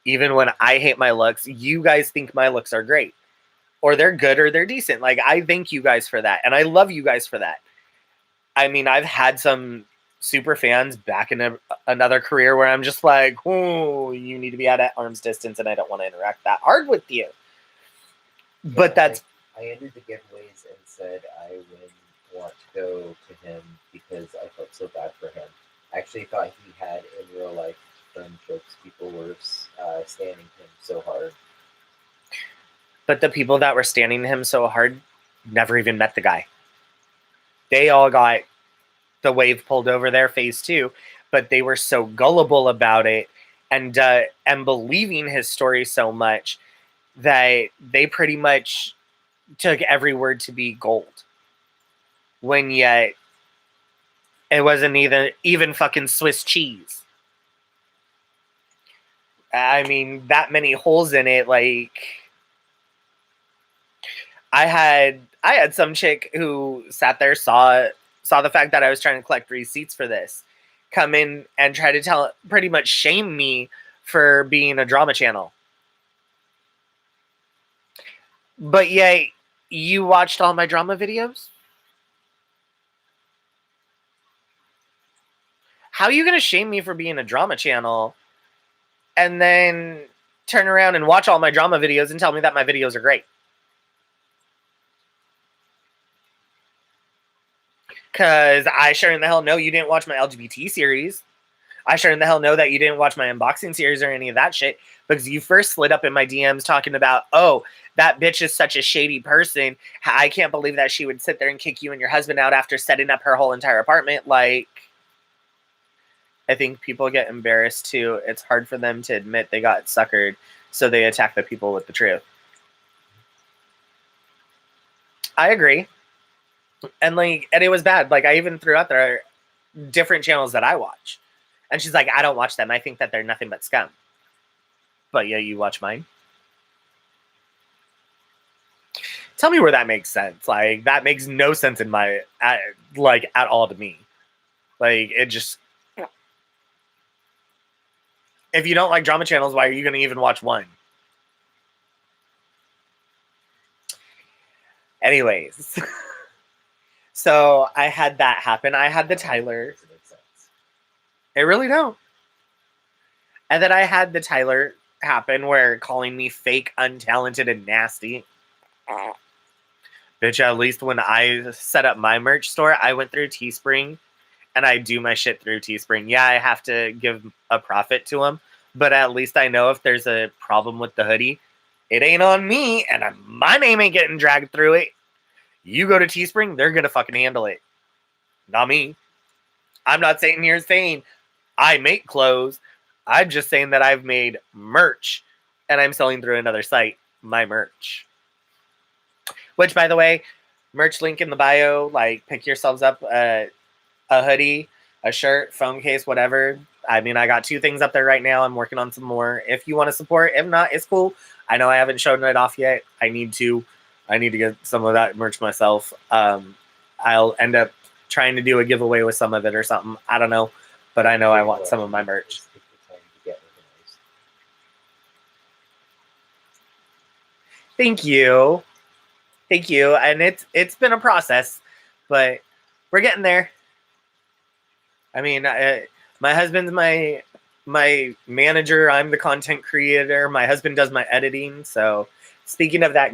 even when I hate my looks, you guys think my looks are great, or they're good, or they're decent. Like, I thank you guys for that, and I love you guys for that. I mean, I've had some super fans back in another career where I'm just like, oh, you need to be at arm's distance, and I don't want to interact that hard with you. But that's... I ended the giveaways and said I would want to go to him because I felt so bad for him. I actually thought he had in real life friendships. People were standing him so hard. But the people that were standing him so hard never even met the guy. They all got the wave pulled over their face too, but they were so gullible about it and believing his story so much that they pretty much took every word to be gold. When yet it wasn't even fucking Swiss cheese. I mean, that many holes in it. Like, I had some chick who sat there, saw the fact that I was trying to collect receipts for this, come in and try to pretty much shame me for being a drama channel. But yet, you watched all my drama videos? How are you going to shame me for being a drama channel and then turn around and watch all my drama videos and tell me that my videos are great? Because I sure in the hell know you didn't watch my LGBT series. I sure in the hell know that you didn't watch my unboxing series or any of that shit, because you first slid up in my DMs talking about, oh, that bitch is such a shady person. I can't believe that she would sit there and kick you and your husband out after setting up her whole entire apartment. Like, I think people get embarrassed too. It's hard for them to admit they got suckered, so they attack the people with the truth. I agree. And it was bad. Like, I even threw out there different channels that I watch. And she's like, I don't watch them. I think that they're nothing but scum. But yeah, you watch mine? Tell me where that makes sense. Like, that makes no sense in at all to me. Like, it just... If you don't like drama channels, why are you going to even watch one? Anyways. So I had that happen. I had the Tyler. It really don't. And then I had the Tyler happen where calling me fake, untalented, and nasty. Bitch, at least when I set up my merch store, I went through Teespring and I do my shit through Teespring. Yeah, I have to give a profit to them, but at least I know if there's a problem with the hoodie, it ain't on me and my name ain't getting dragged through it. You go to Teespring, they're going to fucking handle it. Not me. I'm not sitting here saying I make clothes. I'm just saying that I've made merch and I'm selling through another site my merch. Which, by the way, merch link in the bio. Like, pick yourselves up a hoodie, a shirt, phone case, whatever. I mean, I got 2 things up there right now. I'm working on some more. If you want to support, if not, it's cool. I know I haven't shown it off yet. I need to get some of that merch myself. I'll end up trying to do a giveaway with some of it or something. I don't know, but I know I want some of my merch. Just take the time to get organized. Thank you. And it's been a process, but we're getting there. I mean, my husband's my manager. I'm the content creator. My husband does my editing. So speaking of that,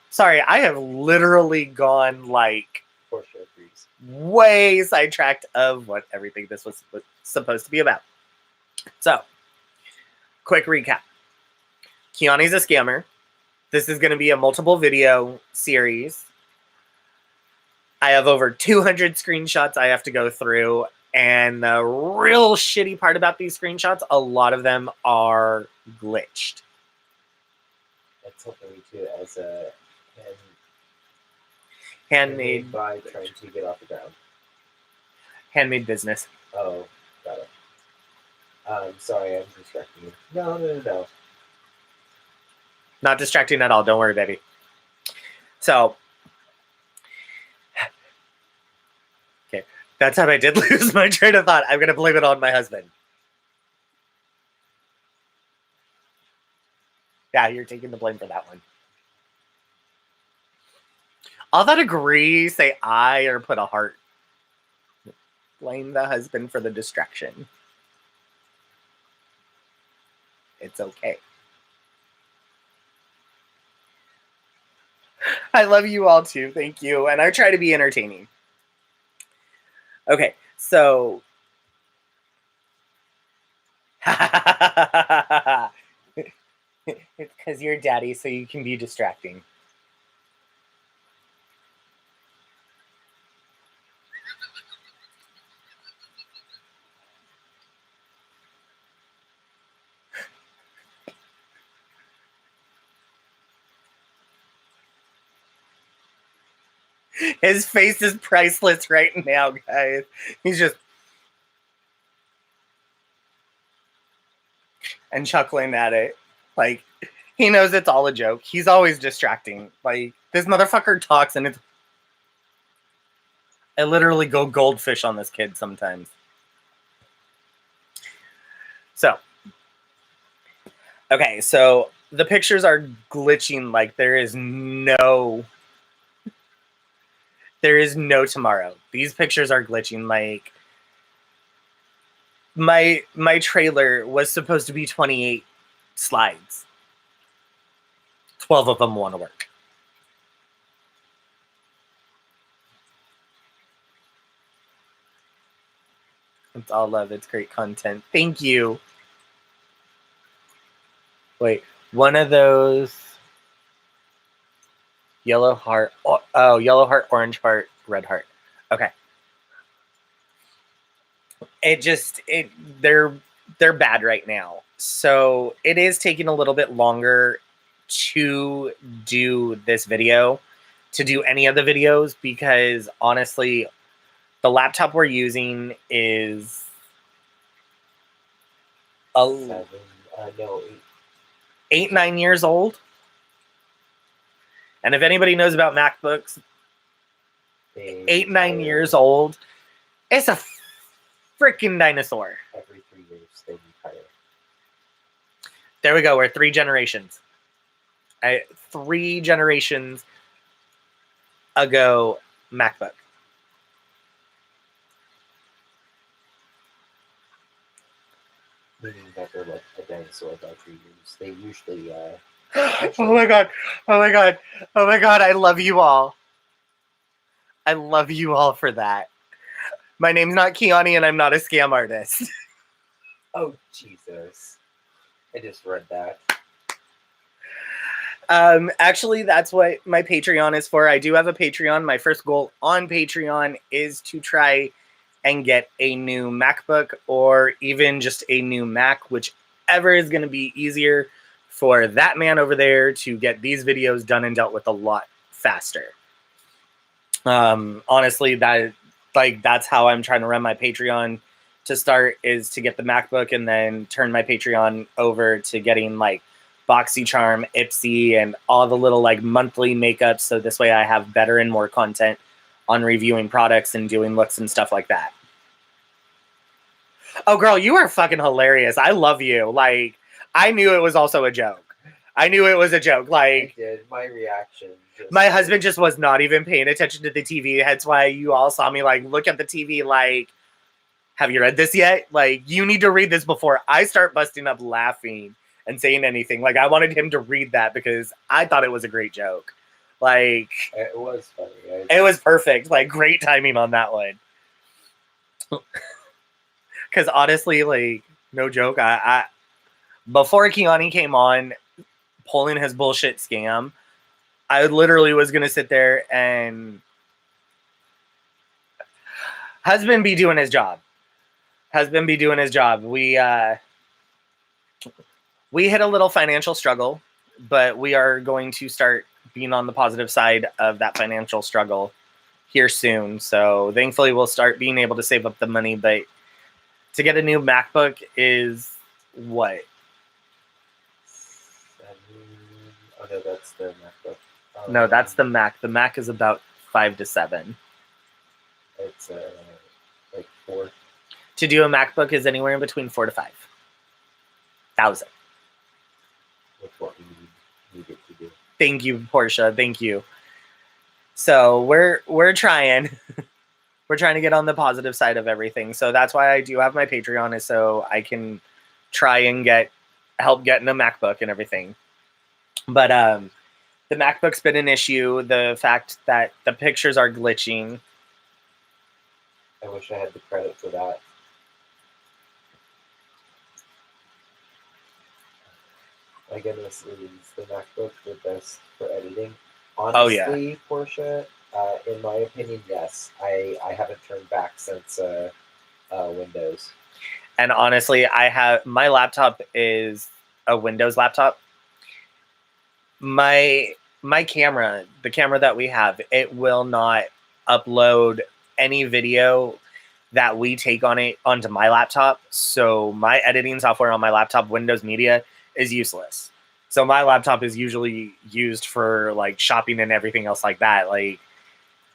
sorry, I have literally gone like For sure, freeze. way sidetracked of what everything this was supposed to be about. So, quick recap. Kiani's a scammer. This is going to be a multiple video series. I have over 200 screenshots I have to go through. And the real shitty part about these screenshots, a lot of them are glitched. That's helping me too as a Handmade by trying to get off the ground. handmade business. Oh, got it. Sorry, I'm distracting you. No. Not distracting at all. Don't worry, baby. So, okay. That time I did lose my train of thought. I'm going to blame it on my husband. Yeah, you're taking the blame for that one. All that agree, say I or put a heart. Blame the husband for the distraction. It's okay. I love you all too. Thank you. And I try to be entertaining. Okay, so. It's because you're daddy, so you can be distracting. His face is priceless right now, guys. He's just and chuckling at it. Like, he knows it's all a joke. He's always distracting. Like, this motherfucker talks and I literally go goldfish on this kid sometimes. So, okay, so the pictures are glitching like there is no tomorrow. These pictures are glitching like my trailer was supposed to be 28 slides. 12 of them want to work. It's all love. It's great content. Thank you. Wait, one of those yellow heart. Oh, yellow heart, orange heart, red heart. Okay. They're bad right now. So it is taking a little bit longer to do this video, to do any of the videos, because honestly, the laptop we're using is No, 8-9 years old. And if anybody knows about MacBooks, 8-9 years old, it's a freaking dinosaur. Every 3 years, they retire. There we go. We're 3 generations. 3 generations ago, MacBook. Meaning that they're like a dinosaur by 3 years. They usually Oh my god. Oh my god. Oh my god. I love you all. I love you all for that. My name's not Kiani and I'm not a scam artist. Oh Jesus. I just read that. Actually, that's what my Patreon is for. I do have a Patreon. My first goal on Patreon is to try and get a new MacBook or even just a new Mac, whichever is going to be easier for that man over there to get these videos done and dealt with a lot faster. Honestly, that's how I'm trying to run my Patreon to start, is to get the MacBook and then turn my Patreon over to getting like BoxyCharm, Ipsy, and all the little like monthly makeups. So this way I have better and more content on reviewing products and doing looks and stuff like that. Oh, girl, you are fucking hilarious. I love you. Like, I knew it was also a joke. I knew it was a joke. I Like, did. My reaction. my husband just was not even paying attention to the TV. That's why you all saw me like look at the TV like, have you read this yet? Like, you need to read this before I start busting up laughing and saying anything. Like, I wanted him to read that because I thought it was a great joke. Like, It was funny. it was perfect. Like, great timing on that one. Because honestly, like, no joke, I before Kiani came on pulling his bullshit scam, I literally was gonna sit there and husband be doing his job. We hit a little financial struggle, but we are going to start being on the positive side of that financial struggle here soon. So thankfully we'll start being able to save up the money, but to get a new MacBook is what? Oh no, that's the MacBook. No, that's the Mac. The Mac is about 5 to 7. It's like 4. To do a MacBook is anywhere in between 4 to 5,000. With what we need it to do. Thank you, Portia. Thank you. So we're trying. We're trying to get on the positive side of everything. So that's why I do have my Patreon, is so I can try and help getting a MacBook and everything. But the MacBook's been an issue. The fact that the pictures are glitching. I wish I had the credit for that. My goodness, is the MacBook the best for editing? Honestly, Oh, yeah. Portia, in my opinion, yes. I haven't turned back since Windows. And honestly, my laptop is a Windows laptop. My camera, the camera that we have, it will not upload any video that we take onto my laptop. So my editing software on my laptop, Windows Media, is useless. So my laptop is usually used for like shopping and everything else like that. Like,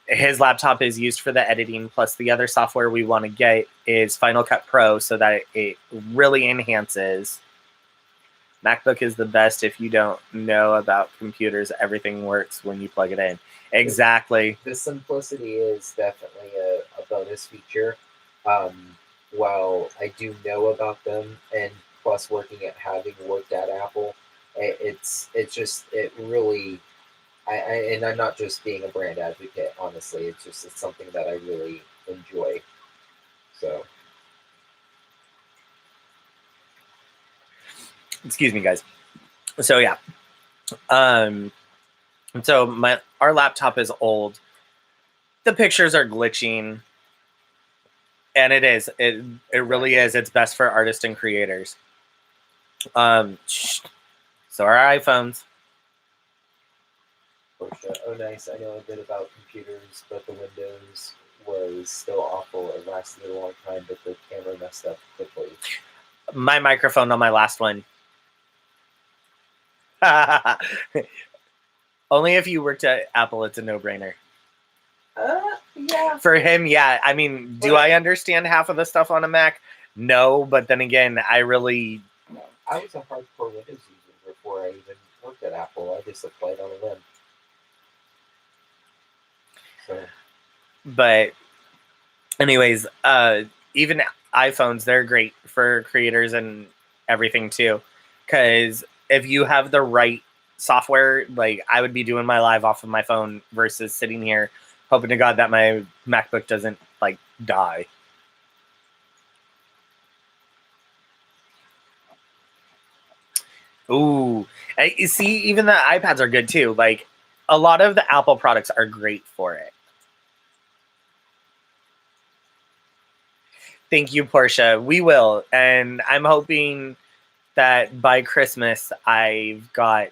his laptop is used for the editing, plus the other software we want to get is Final Cut Pro, so that it really enhances. MacBook is the best. If you don't know about computers, everything works when you plug it in. Exactly. The simplicity is definitely a bonus feature. While I do know about them, and plus having worked at Apple, it's really. And I'm not just being a brand advocate, honestly. It's something that I really enjoy. So, Excuse me, guys. So yeah, so our laptop is old. The pictures are glitching, and it really is. It's best for artists and creators. So our iPhones. Portia. Oh, nice. I know a bit about computers, but the Windows was still awful. It lasted a long time, but the camera messed up quickly. My microphone on my last one. Only if you worked at Apple, it's a no-brainer. Yeah. For him, yeah. I mean, do I understand half of the stuff on a Mac? No, but then again, I was a hardcore Windows user before I even worked at Apple. I just applied on a whim. So. But anyways, even iPhones, they're great for creators and everything too. Because if you have the right software, like I would be doing my live off of my phone versus sitting here hoping to God that my MacBook doesn't like die. Ooh, you see, even the iPads are good too. Like, a lot of the Apple products are great for it. Thank you, Portia. We will. And I'm hoping that by Christmas, I've got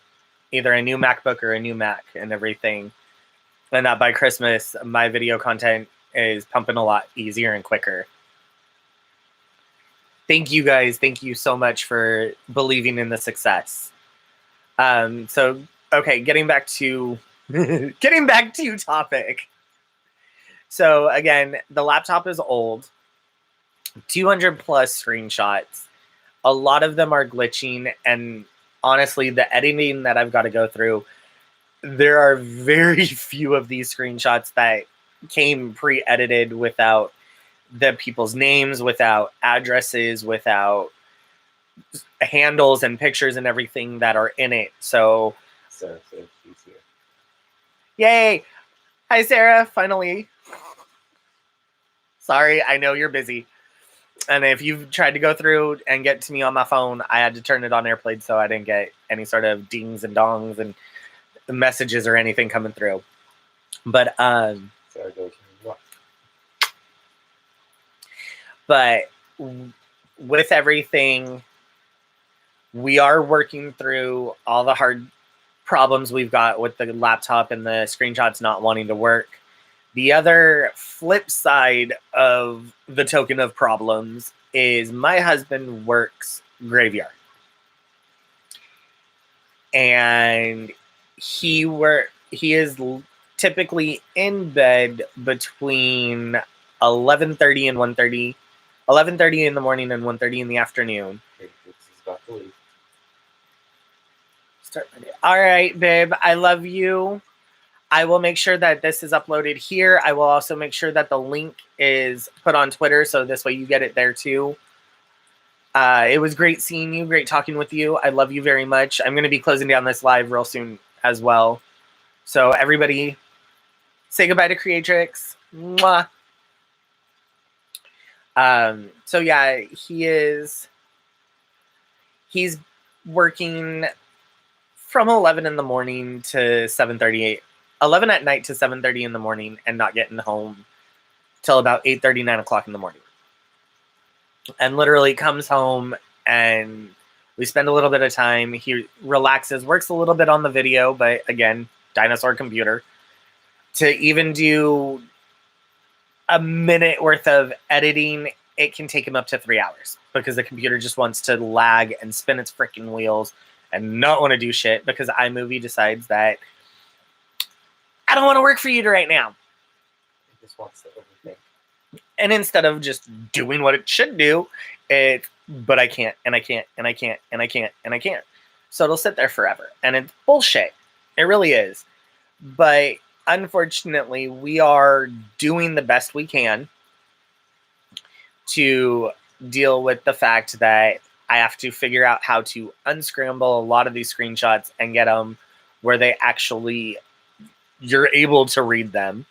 either a new MacBook or a new Mac and everything. and that by Christmas, my video content is pumping a lot easier and quicker. Thank you guys. Thank you so much for believing in the success. So, okay, getting back to topic. So again, the laptop is old, 200 plus screenshots. A lot of them are glitching, and honestly, the editing that I've got to go through, there are very few of these screenshots that came pre-edited without the people's names, without addresses, without handles and pictures and everything that are in it. So So she's here. yay. Hi, Sarah. Finally. Sorry, I know you're busy. And if you've tried to go through and get to me on my phone, I had to turn it on airplane so I didn't get any sort of dings and dongs and messages or anything coming through. But Sorry, go to what? but with everything, we are working through all the hard problems we've got with the laptop and the screenshots not wanting to work. The other flip side of the token of problems is my husband works graveyard. And he is typically in bed between 11:30 and 1:30, 11:30 in the morning and 1:30 in the afternoon. Okay, this is about to leave. All right, babe, I love you. I will make sure that this is uploaded here. I will also make sure that the link is put on Twitter, so this way you get it there too. It was great seeing you, great talking with you. I love you very much. I'm going to be closing down this live real soon as well. So everybody, say goodbye to Creatrix. Mwah. So yeah, he's working from 11 in the morning to 7:38. 11 at night to 7:30 in the morning and not getting home till about 8:30, 9 o'clock in the morning. And literally comes home and we spend a little bit of time. He relaxes, works a little bit on the video, but again, dinosaur computer. To even do a minute worth of editing, it can take him up to 3 hours because the computer just wants to lag and spin its freaking wheels and not want to do shit because iMovie decides that I don't want to work for you right now. It just wants to overthink. And instead of just doing what it should do, but I can't, and I can't, and I can't, and I can't, and I can't. So it'll sit there forever. And it's bullshit. It really is. But unfortunately, we are doing the best we can to deal with the fact that I have to figure out how to unscramble a lot of these screenshots and get them where they actually, you're able to read them.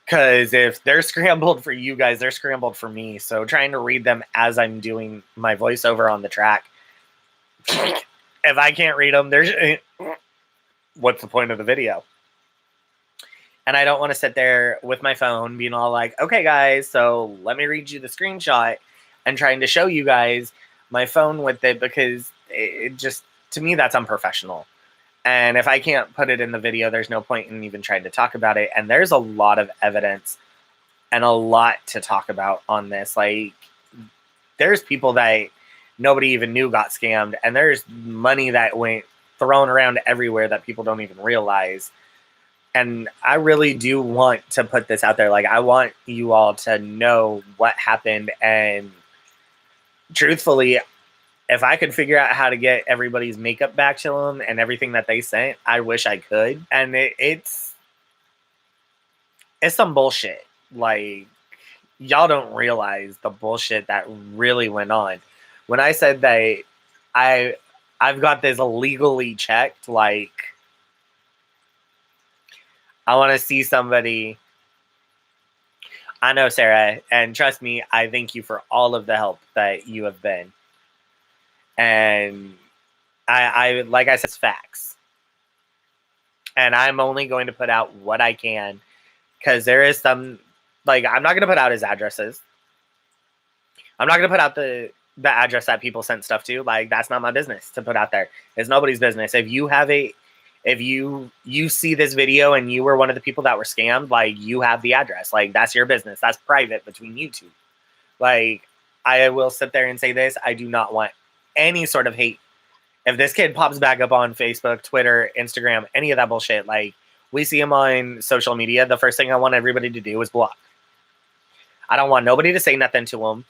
Because if they're scrambled for you guys, they're scrambled for me. So trying to read them as I'm doing my voiceover on the track, if I can't read them, what's the point of the video? And I don't want to sit there with my phone being all like, okay, guys, so let me read you the screenshot and trying to show you guys my phone with it because it just, to me, that's unprofessional. And if I can't put it in the video, there's no point in even trying to talk about it. And there's a lot of evidence and a lot to talk about on this. Like, there's people that nobody even knew got scammed. And there's money that went thrown around everywhere that people don't even realize. And I really do want to put this out there. Like, I want you all to know what happened. And truthfully, if I could figure out how to get everybody's makeup back to them and everything that they sent, I wish I could. And it's some bullshit. Like, y'all don't realize the bullshit that really went on. When I said that I've got this illegally checked, like, I want to see somebody. I know, Sarah, and trust me, I thank you for all of the help that you have been. And I like I said, it's facts. And I'm only going to put out what I can because there is some, like, I'm not going to put out his addresses. I'm not going to put out the address that people sent stuff to. Like, that's not my business to put out there. It's nobody's business. If you have If you see this video and you were one of the people that were scammed, like, you have the address. Like, that's your business. That's private between you two. Like, I will sit there and say this. I do not want any sort of hate. If this kid pops back up on Facebook, Twitter, Instagram, any of that bullshit, like, we see him on social media, the first thing I want everybody to do is block. I don't want nobody to say nothing to him.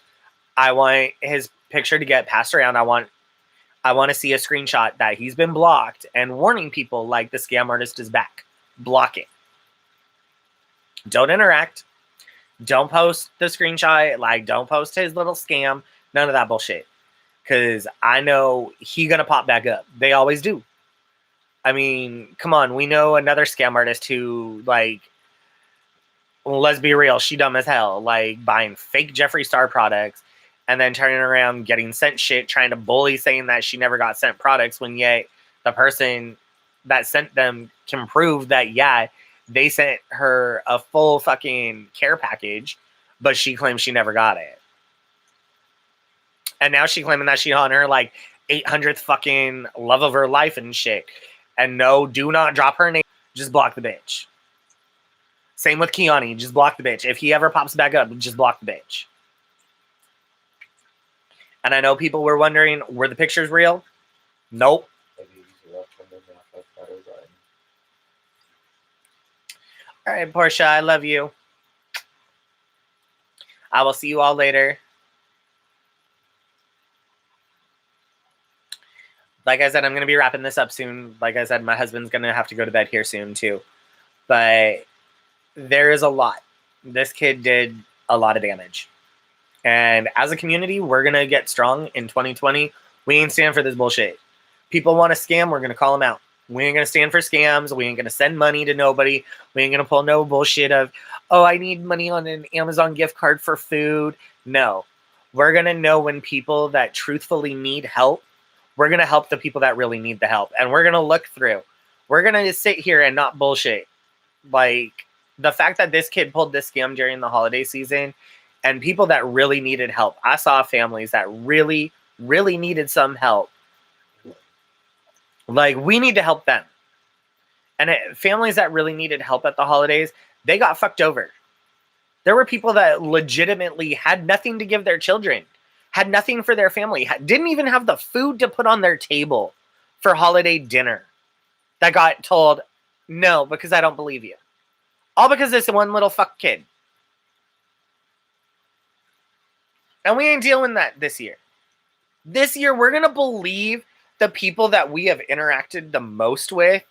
I want his picture to get passed around. I want to see a screenshot that he's been blocked and warning people like the scam artist is back. Block it. Don't interact. Don't post the screenshot. Like, don't post his little scam. None of that bullshit. Because I know he going to pop back up. They always do. I mean, come on. We know another scam artist who, like, let's be real, she dumb as hell. Like, buying fake Jeffree Star products and then turning around getting sent shit, trying to bully, saying that she never got sent products, when yet the person that sent them can prove that, yeah, they sent her a full fucking care package, but she claims she never got it. And now she claiming that she on her, like, 800th fucking love of her life and shit. And no, do not drop her name. Just block the bitch. Same with Kiani. Just block the bitch. If he ever pops back up, just block the bitch. And I know people were wondering, were the pictures real? Nope. All right, Portia, I love you. I will see you all later. Like I said, I'm going to be wrapping this up soon. Like I said, my husband's going to have to go to bed here soon too. But there is a lot. This kid did a lot of damage. And as a community, we're going to get strong in 2020. We ain't stand for this bullshit. People want to scam, we're going to call them out. We ain't going to stand for scams. We ain't going to send money to nobody. We ain't going to pull no bullshit of, oh, I need money on an Amazon gift card for food. No. We're going to know when people that truthfully need help, we're going to help the people that really need the help. And we're going to look through. We're going to sit here and not bullshit. Like, the fact that this kid pulled this scam during the holiday season and people that really needed help. I saw families that really, really needed some help. Like, we need to help them. And families that really needed help at the holidays, they got fucked over. There were people that legitimately had nothing to give their children, had nothing for their family, didn't even have the food to put on their table for holiday dinner, that got told, no, because I don't believe you. All because this one little fuck kid. And we ain't dealing that this year. This year, we're going to believe the people that we have interacted the most with.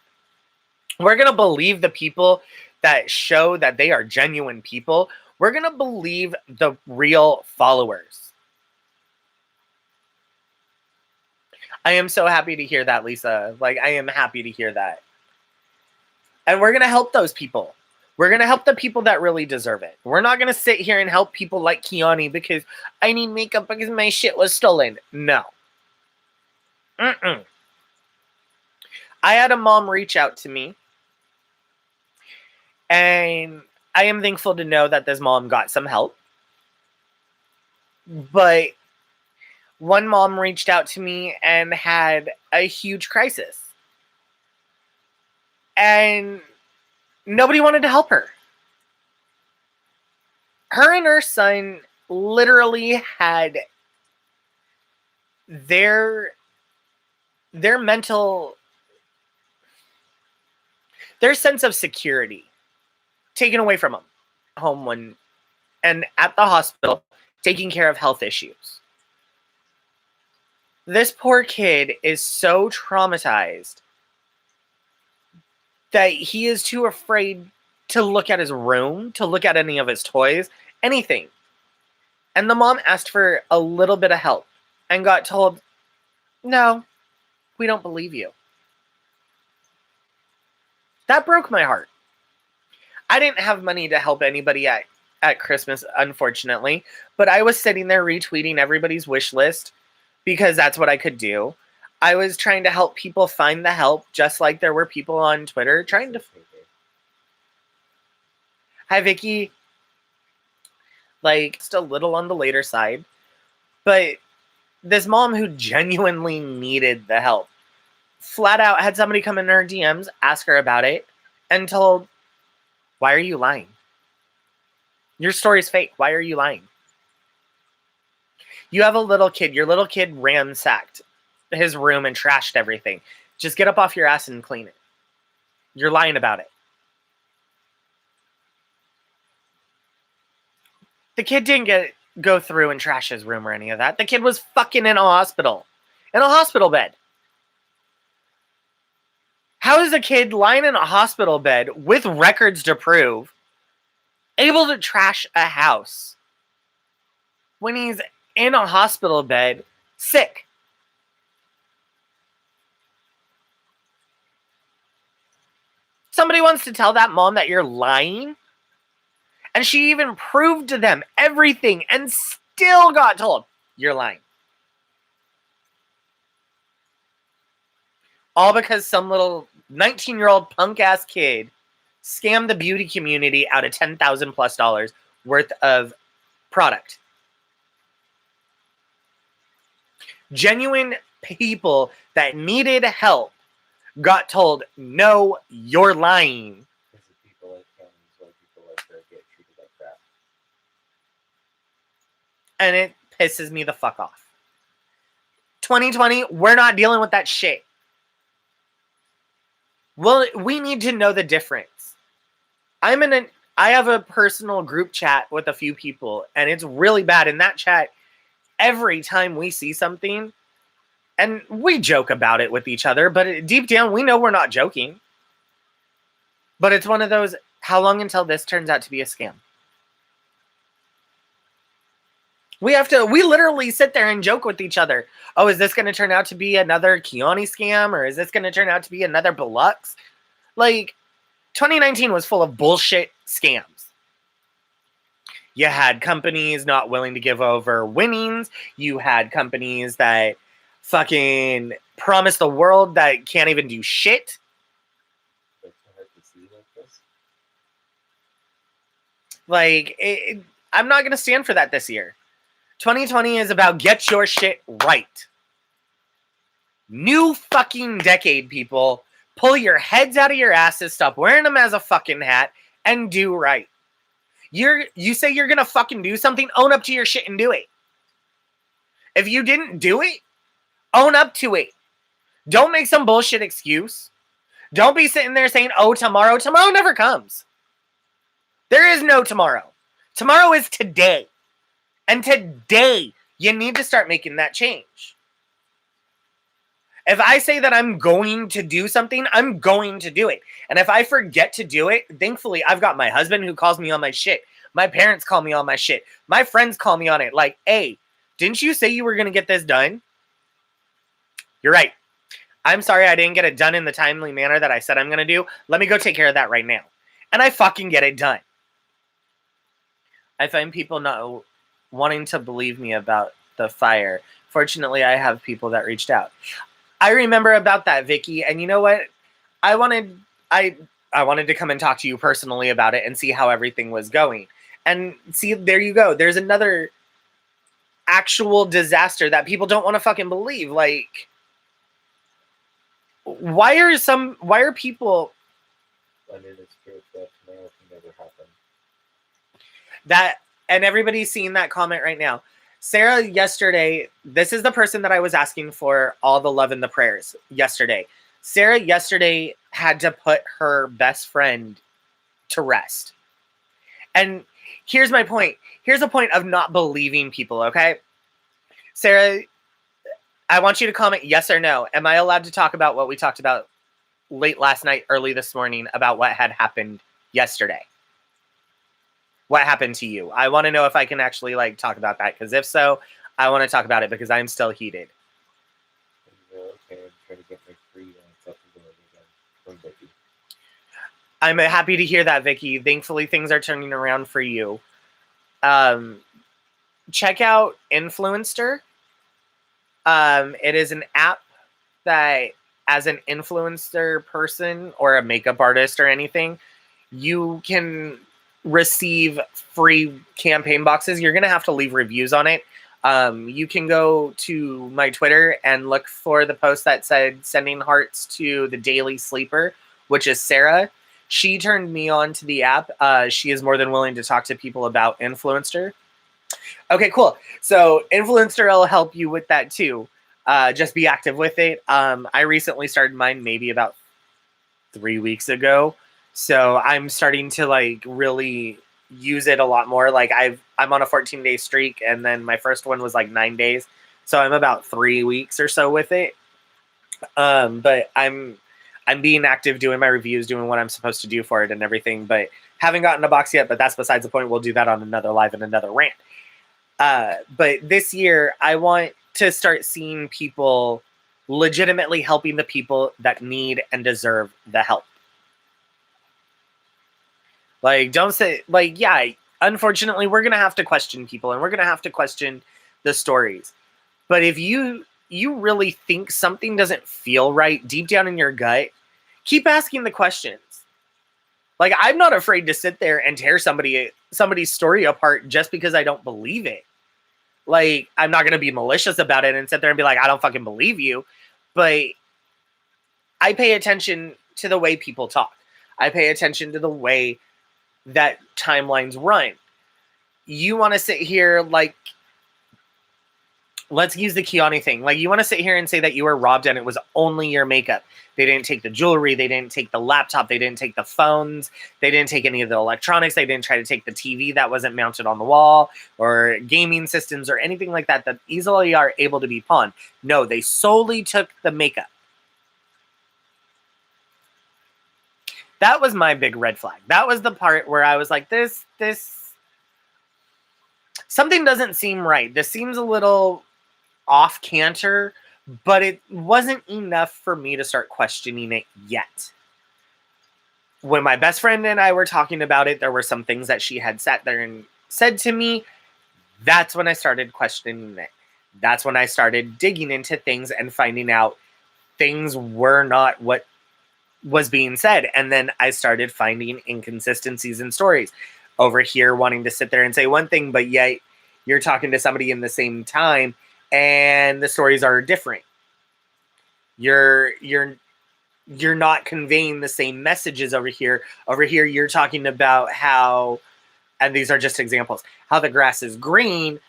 We're going to believe the people that show that they are genuine people. We're going to believe the real followers. I am so happy to hear that, Lisa. Like, I am happy to hear that. And we're going to help those people. We're going to help the people that really deserve it. We're not going to sit here and help people like Kiani because I need makeup because my shit was stolen. No. I had a mom reach out to me. And I am thankful to know that this mom got some help. But one mom reached out to me and had a huge crisis. And nobody wanted to help her. Her and her son literally had their sense of security taken away from them. Home and at the hospital taking care of health issues. This poor kid is so traumatized that he is too afraid to look at his room, to look at any of his toys, anything. And the mom asked for a little bit of help and got told, no, we don't believe you. That broke my heart. I didn't have money to help anybody at Christmas, unfortunately, but I was sitting there retweeting everybody's wish list because that's what I could do. I was trying to help people find the help, just like there were people on Twitter trying to. Hi, Vicky. Like, just a little on the later side. But this mom who genuinely needed the help flat out had somebody come in her DMs, ask her about it, and told, why are you lying? Your story's fake. Why are you lying? You have a little kid. Your little kid ransacked his room and trashed everything. Just get up off your ass and clean it. You're lying about it. The kid didn't go through and trash his room or any of that. The kid was fucking in a hospital bed. How is a kid lying in a hospital bed with records to prove able to trash a house when he's in a hospital bed sick? Somebody wants to tell that mom that you're lying? And she even proved to them everything and still got told, you're lying. All because some little 19-year-old punk-ass kid scammed the beauty community out of $10,000 plus worth of product. Genuine people that needed help got told, no, you're lying. Because of people like him, why people like her get treated like crap. And it pisses me the fuck off. 2020, we're not dealing with that shit. Well, we need to know the difference. I have a personal group chat with a few people, and it's really bad. In that chat, every time we see something, and we joke about it with each other, but deep down, we know we're not joking. But it's one of those, how long until this turns out to be a scam? We literally sit there and joke with each other. Oh, is this going to turn out to be another Kiani scam? Or is this going to turn out to be another Belux? Like, 2019 was full of bullshit scams. You had companies not willing to give over winnings. You had companies that fucking promise the world that can't even do shit. It's hard to see like this. Like, I'm not going to stand for that this year. 2020 is about get your shit right. New fucking decade, people. Pull your heads out of your asses, stop wearing them as a fucking hat, and do right. You say you're going to fucking do something, own up to your shit and do it. If you didn't do it, own up to it. Don't make some bullshit excuse. Don't be sitting there saying, oh, tomorrow. Tomorrow never comes. There is no tomorrow. Tomorrow is today. And today, you need to start making that change. If I say that I'm going to do something, I'm going to do it. And if I forget to do it, thankfully, I've got my husband who calls me on my shit. My parents call me on my shit. My friends call me on it. Like, hey, didn't you say you were going to get this done? You're right. I'm sorry I didn't get it done in the timely manner that I said I'm going to do. Let me go take care of that right now. And I fucking get it done. I find people not wanting to believe me about the fire. Fortunately, I have people that reached out. I remember about that, Vicky, and you know what? I wanted to come and talk to you personally about it and see how everything was going. And see, there you go. There's another actual disaster that people don't want to fucking believe. Like, why are people Under the spirit that tomorrow can never happen. that, and everybody's seeing that comment right now. Sarah yesterday, this is the person that I was asking for all the love and the prayers yesterday. Sarah yesterday had to put her best friend to rest. And here's my point. Here's a point of not believing people, okay? Sarah, I want you to comment yes or no. Am I allowed to talk about what we talked about late last night, early this morning about what had happened yesterday? What happened to you? I want to know if I can actually like talk about that, because if so, I want to talk about it because I'm still heated. Okay, I'm trying to get my freedom stuff to go again from Vicky. I'm happy to hear that, Vicky. Thankfully, things are turning around for you. Check out Influencer. It is an app that, as an influencer person or a makeup artist or anything, you can receive free campaign boxes. You're going to have to leave reviews on it. You can go to my Twitter and look for the post that said sending hearts to the Daily Sleeper, which is Sarah. She turned me on to the app. She is more than willing to talk to people about Influencer. Okay, cool. So Influencer will help you with that too. Just be active with it. I recently started mine maybe about 3 weeks ago. So I'm starting to like really use it a lot more. Like I'm on a 14-day streak, and then my first one was like 9 days. So I'm about 3 weeks or so with it. But I'm being active, doing my reviews, doing what I'm supposed to do for it and everything, but haven't gotten a box yet, but that's besides the point. We'll do that on another live and another rant. But this year I want to start seeing people legitimately helping the people that need and deserve the help. Like, don't say, like, yeah, unfortunately, we're going to have to question people, and we're going to have to question the stories. But if you really think something doesn't feel right deep down in your gut, keep asking the questions. Like, I'm not afraid to sit there and tear somebody's story apart just because I don't believe it. Like, I'm not going to be malicious about it and sit there and be like, I don't fucking believe you. But I pay attention to the way people talk. I pay attention to the way that timelines run. You want to sit here like, let's use the Kiani thing. Like, you want to sit here and say that you were robbed and it was only your makeup. They didn't take the jewelry. They didn't take the laptop. They didn't take the phones. They didn't take any of the electronics. They didn't try to take the TV that wasn't mounted on the wall or gaming systems or anything like that that easily are able to be pawned. No, they solely took the makeup. That was my big red flag. That was the part where I was like, this, something doesn't seem right. This seems a little off canter, but it wasn't enough for me to start questioning it yet. When my best friend and I were talking about it, there were some things that she had sat there and said to me. That's when I started questioning it. That's when I started digging into things and finding out things were not what was being said. And then I started finding inconsistencies in stories. Over here wanting to sit there and say one thing, but yet you're talking to somebody in the same time and the stories are different. You're not conveying the same messages over here. Over here you're talking about how, and these are just examples, how the grass is green,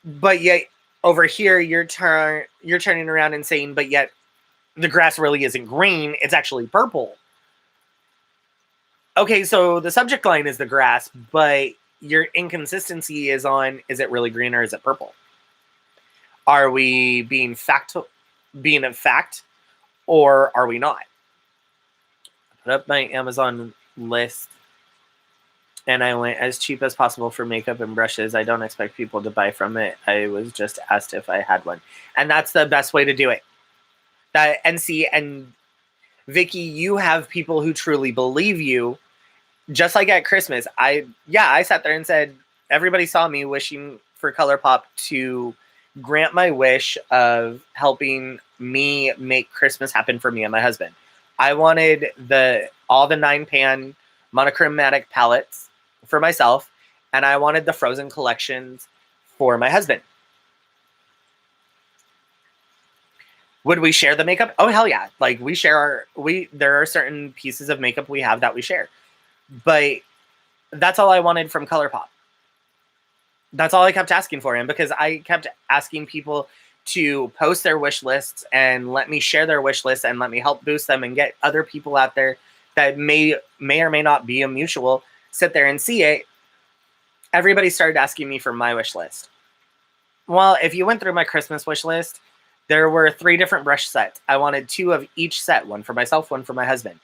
but yet over here you're turning around and saying, but yet the grass really isn't green, it's actually purple. Okay, so the subject line is the grass, but your inconsistency is on, is it really green or is it purple? Are we being a fact, or are we not? I put up my Amazon list, and I went as cheap as possible for makeup and brushes. I don't expect people to buy from it. I was just asked if I had one. And that's the best way to do it. And Vicky, you have people who truly believe you. Just like at Christmas, I sat there and said, everybody saw me wishing for ColourPop to grant my wish of helping me make Christmas happen for me and my husband. I wanted all the 9-pan monochromatic palettes for myself, and I wanted the Frozen collections for my husband. Would we share the makeup? Oh, hell yeah. Like, there are certain pieces of makeup we have that we share. But that's all I wanted from ColourPop. That's all I kept asking for him, because I kept asking people to post their wish lists and let me share their wish lists and let me help boost them and get other people out there that may or may not be a mutual sit there and see it. Everybody started asking me for my wish list. Well, if you went through my Christmas wish list, there were 3 different brush sets. I wanted 2 of each set, one for myself, one for my husband.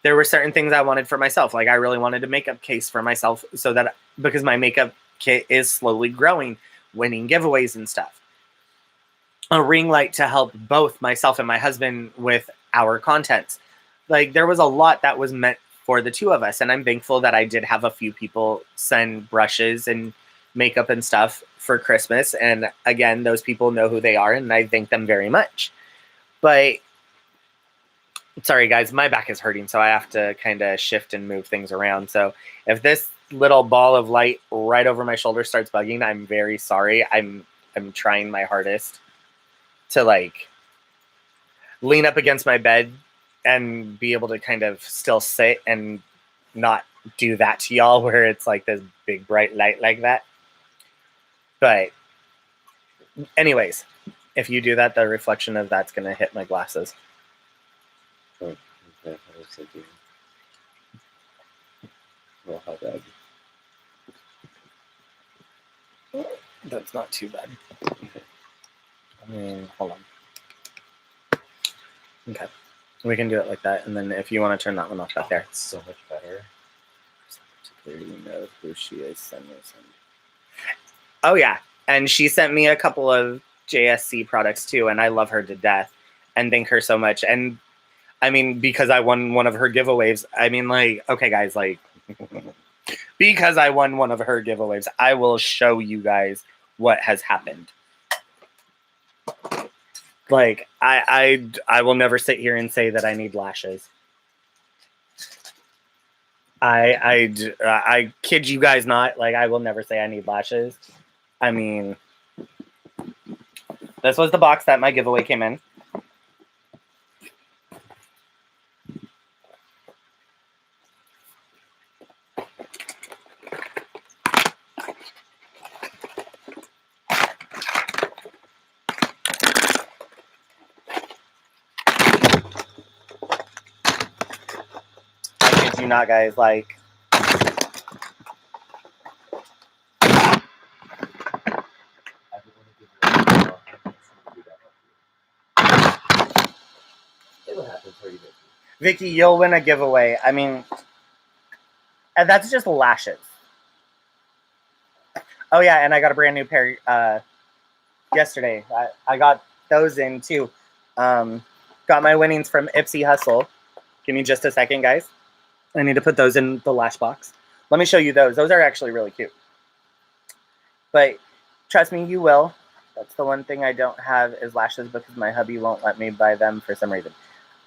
There were certain things I wanted for myself. Like, I really wanted a makeup case for myself, so that, because my makeup kit is slowly growing, winning giveaways and stuff. A ring light to help both myself and my husband with our contents. Like, there was a lot that was meant for the 2 of us. And I'm thankful that I did have a few people send brushes and makeup and stuff for Christmas. And again, those people know who they are, and I thank them very much. But sorry guys, my back is hurting, so I have to kind of shift and move things around. So if this little ball of light right over my shoulder starts bugging, I'm very sorry. I'm trying my hardest to like lean up against my bed and be able to kind of still sit and not do that to y'all where it's like this big bright light like that. But anyways, if you do that, the reflection of that's going to hit my glasses. Oh, okay. I was thinking, well, how bad? That's not too bad. I mean, hold on. Okay. We can do it like that. And then if you want to turn that one off back there. It's so much better. Particularly know who she is. Send me some. Oh, yeah. And she sent me a couple of JSC products too. And I love her to death and thank her so much. And I mean, because I won one of her giveaways, I mean, like, okay, guys, like, because I won one of her giveaways, I will show you guys what has happened. Like, I will never sit here and say that I need lashes. I kid you guys not. Like, I will never say I need lashes. I mean, this was the box that my giveaway came in. I kid you not, guys. Like, I would want to give you a call. It will happen for you, Vicky. Vicky, you'll win a giveaway. I mean, and that's just lashes. Oh, yeah, and I got a brand new pair yesterday. I got those in, too. Got my winnings from Ipsy Hustle. Give me just a second, guys. I need to put those in the lash box. Let me show you those. Those are actually really cute. But trust me, you will. That's the one thing I don't have is lashes because my hubby won't let me buy them for some reason.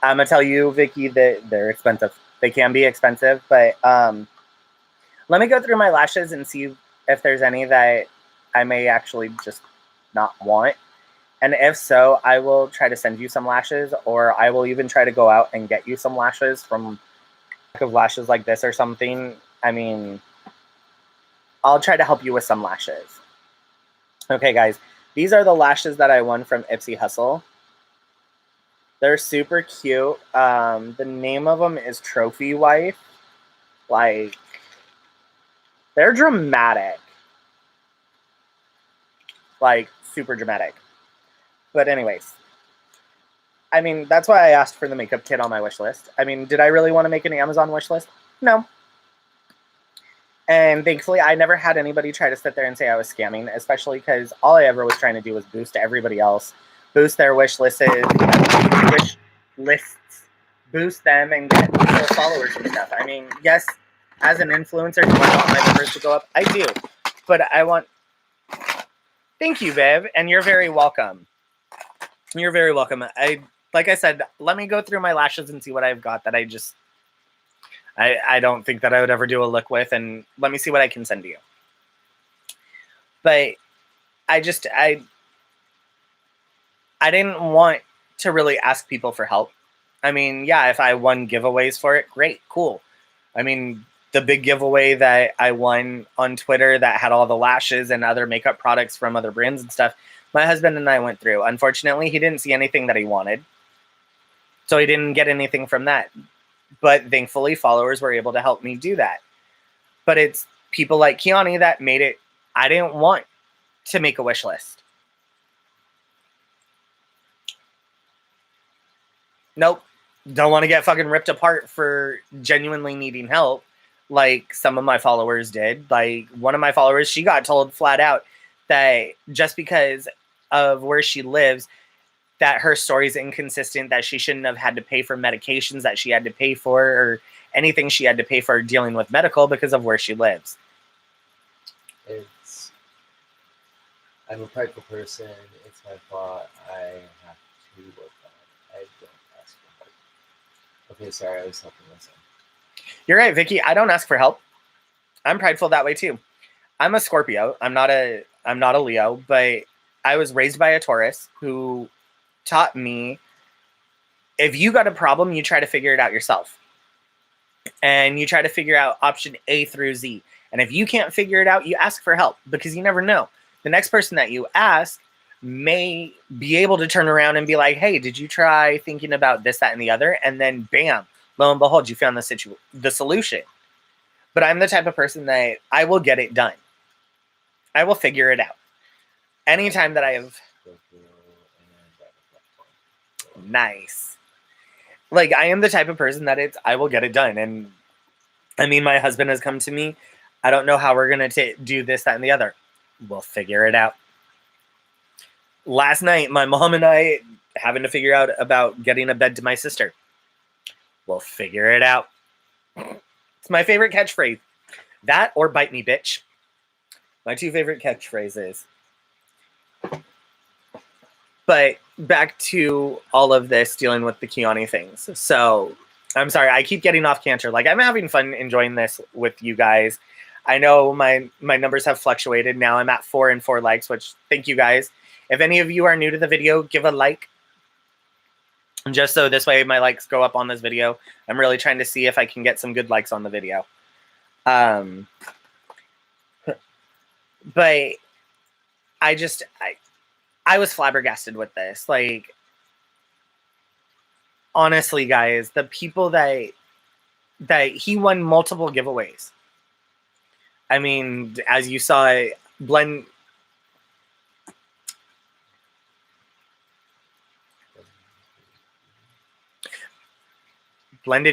I'm going to tell you, Vicky, that they're expensive. They can be expensive, but let me go through my lashes and see if there's any that I may actually just not want. And if so, I will try to send you some lashes, or I will even try to go out and get you some lashes from of lashes like this or something. I mean, I'll try to help you with some lashes. Okay, guys, these are the lashes that I won from Ipsy Hustle. They're super cute. The name of them is Trophy Wife. Like, they're dramatic. Like, super dramatic. But anyways, I mean, that's why I asked for the makeup kit on my wish list. I mean, did I really want to make an Amazon wish list? No. And thankfully, I never had anybody try to sit there and say I was scamming, especially because all I ever was trying to do was boost everybody else, boost their wish lists, boost them, and get more followers and stuff. I mean, yes, as an influencer, do I want my numbers to go up? I do. But I want... Thank you, Viv, and you're very welcome. You're very welcome. Like I said, let me go through my lashes and see what I've got that I don't think that I would ever do a look with, and let me see what I can send to you. But I didn't want to really ask people for help. I mean, yeah, if I won giveaways for it, great, cool. I mean, the big giveaway that I won on Twitter that had all the lashes and other makeup products from other brands and stuff, my husband and I went through. Unfortunately, he didn't see anything that he wanted, so he didn't get anything from that. But thankfully, followers were able to help me do that. But it's people like Kiani that made it. I didn't want to make a wish list. Nope. Don't want to get fucking ripped apart for genuinely needing help like some of my followers did. Like one of my followers, she got told flat out that just because of where she lives, that her story's inconsistent, that she shouldn't have had to pay for medications that she had to pay for or anything she had to pay for dealing with medical because of where she lives. I'm a prideful person. It's my fault. I have to work on it. I don't ask for help. Okay, sorry, I was helping myself. You're right, Vicky. I don't ask for help. I'm prideful that way too. I'm a Scorpio. I'm not a Leo, but I was raised by a Taurus who taught me if you got a problem, you try to figure it out yourself. And you try to figure out option A through Z. And if you can't figure it out, you ask for help because you never know. The next person that you ask may be able to turn around and be like, hey, did you try thinking about this, that, and the other? And then bam, lo and behold, you found the solution. But I'm the type of person that I will get it done. I will figure it out. Anytime that I have... Nice. Like, I am the type of person that I will get it done. And I mean, my husband has come to me. I don't know how we're going to do this, that, and the other. We'll figure it out. Last night, my mom and I having to figure out about getting a bed to my sister. We'll figure it out. It's my favorite catchphrase. That or bite me, bitch. My two favorite catchphrases. But back to all of this dealing with the Kiani things. So I'm sorry, I keep getting off canter. Like, I'm having fun enjoying this with you guys. I know my numbers have fluctuated. Now I'm at 4 and 4 likes, which thank you guys. If any of you are new to the video, give a like. Just so this way my likes go up on this video. I'm really trying to see if I can get some good likes on the video. But I was flabbergasted with this. Like, honestly, guys, the people that he won multiple giveaways. I mean, as you saw, Blended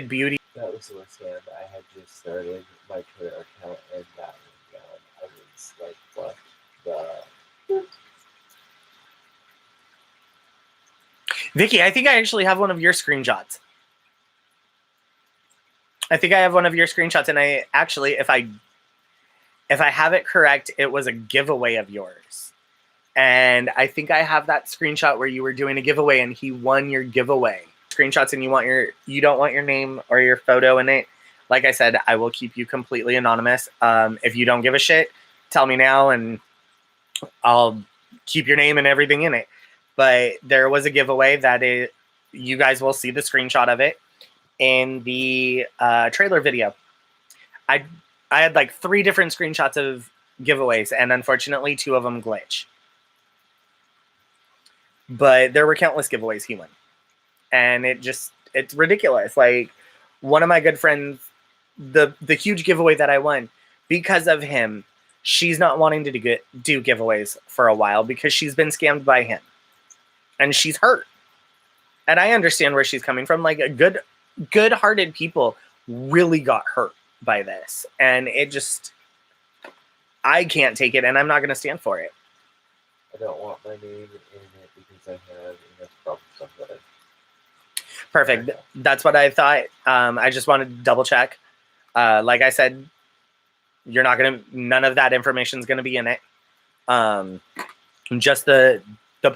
Beauty. That was the worst scam. I had just started my Twitter account and that went down. I was like, what the... Vicky, I think I actually have one of your screenshots. I think I have one of your screenshots, and I actually, if I have it correct, it was a giveaway of yours. And I think I have that screenshot where you were doing a giveaway and he won your giveaway. Screenshots and you don't want your name or your photo in it. Like I said, I will keep you completely anonymous. If you don't give a shit, tell me now and I'll keep your name and everything in it. But there was a giveaway that you guys will see the screenshot of it in the trailer video. I had like 3 different screenshots of giveaways, and unfortunately 2 of them glitch. But there were countless giveaways he won. And it's ridiculous. Like, one of my good friends, the huge giveaway that I won, because of him, she's not wanting to do giveaways for a while because she's been scammed by him. And she's hurt. And I understand where she's coming from. Like, good-hearted people really got hurt by this. And I can't take it, and I'm not going to stand for it. I don't want my name in it because I have enough problems with it. Perfect. That's what I thought. I just wanted to double check. Like I said, none of that information is going to be in it. Just the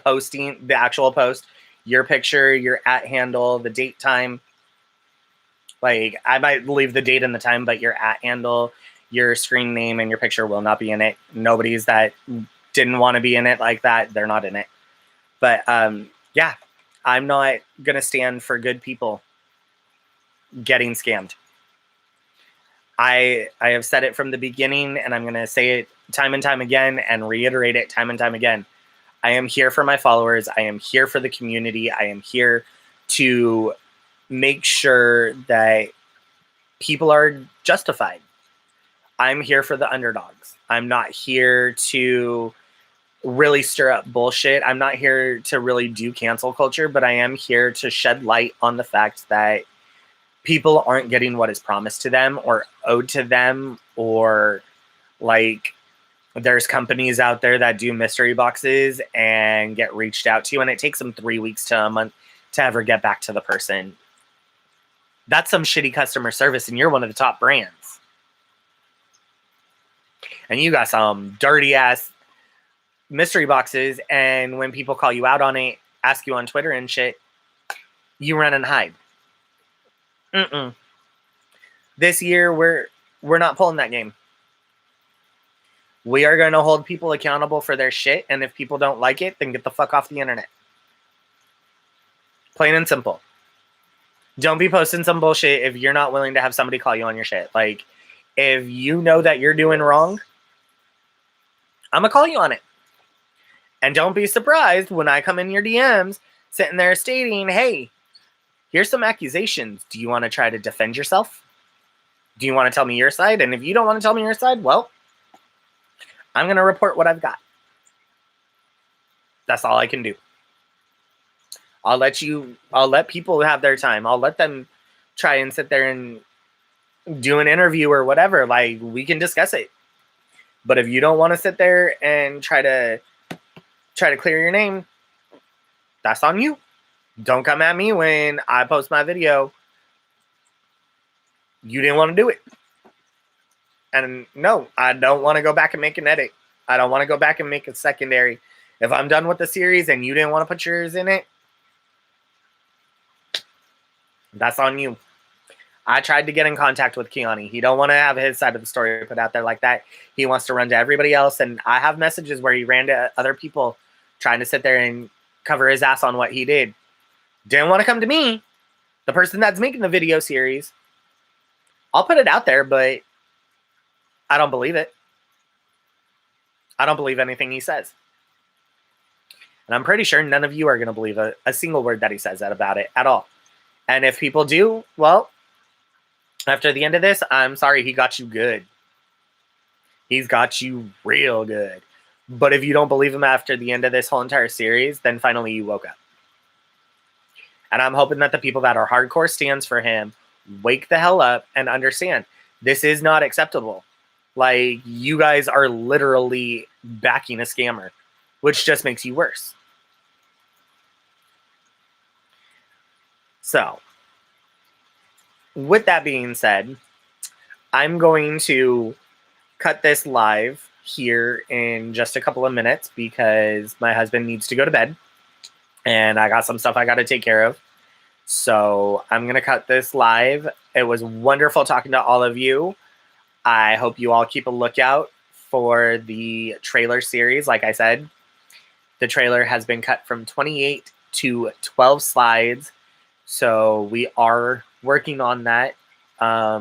posting, the actual post, your picture, your @ handle, the date, time. Like, I might leave the date and the time, but your @ handle, your screen name, and your picture will not be in it. Nobody's that didn't want to be in it like that, they're not in it. But yeah, I'm not gonna stand for good people getting scammed. I have said it from the beginning, and I'm gonna say it time and time again and reiterate it time and time again. I am here for my followers. I am here for the community. I am here to make sure that people are justified. I'm here for the underdogs. I'm not here to really stir up bullshit. I'm not here to really do cancel culture, but I am here to shed light on the fact that people aren't getting what is promised to them or owed to them, or like, there's companies out there that do mystery boxes and get reached out to, and it takes them 3 weeks to a month to ever get back to the person. That's some shitty customer service, and you're one of the top brands. And you got some dirty ass mystery boxes, and when people call you out on it, ask you on Twitter and shit, you run and hide. This year we're not pulling that game. We are going to hold people accountable for their shit, and if people don't like it, then get the fuck off the internet. Plain and simple. Don't be posting some bullshit if you're not willing to have somebody call you on your shit. Like, if you know that you're doing wrong, I'm going to call you on it. And don't be surprised when I come in your DMs sitting there stating, hey, here's some accusations. Do you want to try to defend yourself? Do you want to tell me your side? And if you don't want to tell me your side, well, I'm going to report what I've got. That's all I can do. I'll let people have their time. I'll let them try and sit there and do an interview or whatever. Like, we can discuss it. But if you don't want to sit there and try to clear your name, that's on you. Don't come at me when I post my video. You didn't want to do it. And no, I don't want to go back and make an edit. I don't want to go back and make a secondary. If I'm done with the series and you didn't want to put yours in it, that's on you. I tried to get in contact with Kiani. He don't want to have his side of the story put out there like that. He wants to run to everybody else. And I have messages where he ran to other people trying to sit there and cover his ass on what he did. Didn't want to come to me, the person that's making the video series. I'll put it out there, but I don't believe it. I don't believe anything he says. And I'm pretty sure none of you are going to believe a single word that he says about it at all. And if people do, well, after the end of this, I'm sorry, he got you good. He's got you real good. But if you don't believe him after the end of this whole entire series, then finally you woke up. And I'm hoping that the people that are hardcore stands for him wake the hell up and understand this is not acceptable. Like, you guys are literally backing a scammer, which just makes you worse. So, with that being said, I'm going to cut this live here in just a couple of minutes because my husband needs to go to bed and I got some stuff I got to take care of. So I'm going to cut this live. It was wonderful talking to all of you. I hope you all keep a lookout for the trailer series. Like I said, the trailer has been cut from 28 to 12 slides. So we are working on that. I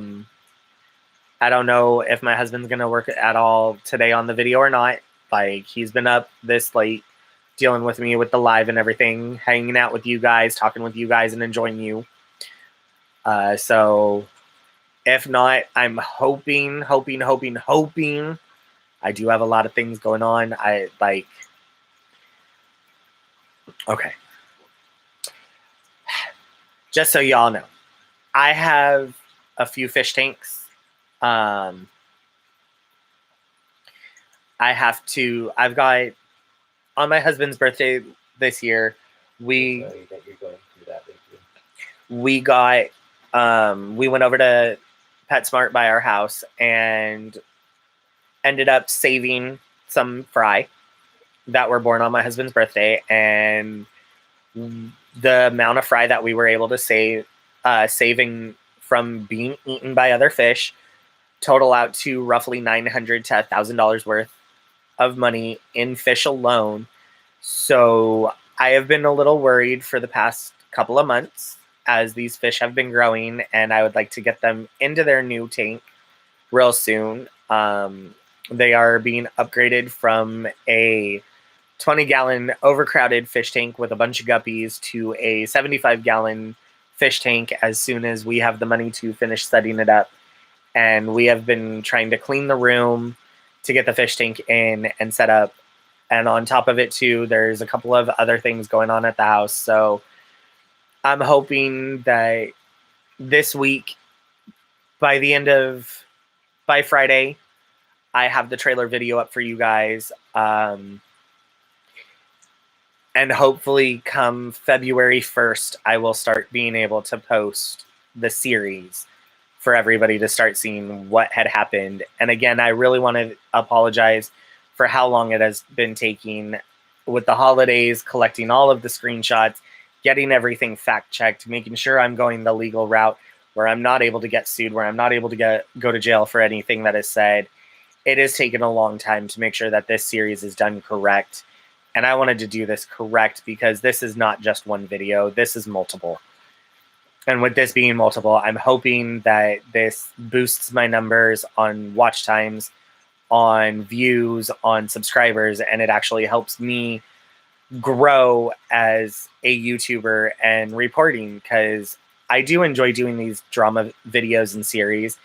don't know if my husband's going to work at all today on the video or not. Like, he's been up this late dealing with me with the live and everything, hanging out with you guys, talking with you guys, and enjoying you. So if not, I'm hoping. I do have a lot of things going on. Okay. Just so y'all know, I have a few fish tanks. I've got, on my husband's birthday this year, we went over to PetSmart by our house and ended up saving some fry that were born on my husband's birthday. And the amount of fry that we were able to saving from being eaten by other fish total out to roughly $900 to $1,000 worth of money in fish alone. So I have been a little worried for the past couple of months as these fish have been growing, and I would like to get them into their new tank real soon. They are being upgraded from a 20-gallon overcrowded fish tank with a bunch of guppies to a 75-gallon fish tank as soon as we have the money to finish setting it up. And we have been trying to clean the room to get the fish tank in and set up. And on top of it too, there's a couple of other things going on at the house. So I'm hoping that this week, by Friday, I have the trailer video up for you guys. And hopefully come February 1st, I will start being able to post the series for everybody to start seeing what had happened. And again, I really want to apologize for how long it has been taking with the holidays, collecting all of the screenshots, getting everything fact-checked, making sure I'm going the legal route where I'm not able to get sued, where I'm not able to go to jail for anything that is said. it has taken a long time to make sure that this series is done correct. And I wanted to do this correct because this is not just one video, this is multiple. And with this being multiple, I'm hoping that this boosts my numbers on watch times, on views, on subscribers, and it actually helps me grow as a YouTuber and reporting, because I do enjoy doing these drama videos and series.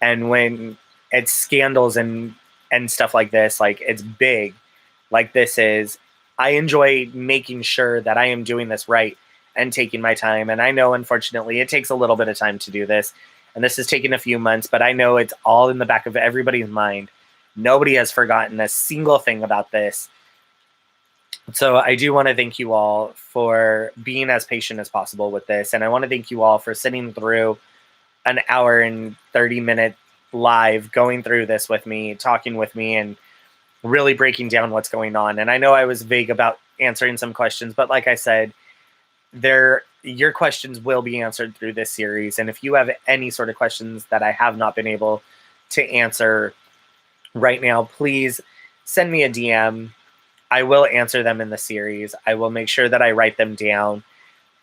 And when it's scandals and stuff like this, like it's big, like this is, I enjoy making sure that I am doing this right and taking my time. And I know, unfortunately, it takes a little bit of time to do this. And this has taken a few months, but I know it's all in the back of everybody's mind. Nobody has forgotten a single thing about this. So I do want to thank you all for being as patient as possible with this. And I want to thank you all for sitting through an hour and 30-minute live, going through this with me, talking with me, and really breaking down what's going on. And I know I was vague about answering some questions, but like I said, your questions will be answered through this series. And if you have any sort of questions that I have not been able to answer right now, please send me a DM. I will answer them in the series. I will make sure that I write them down.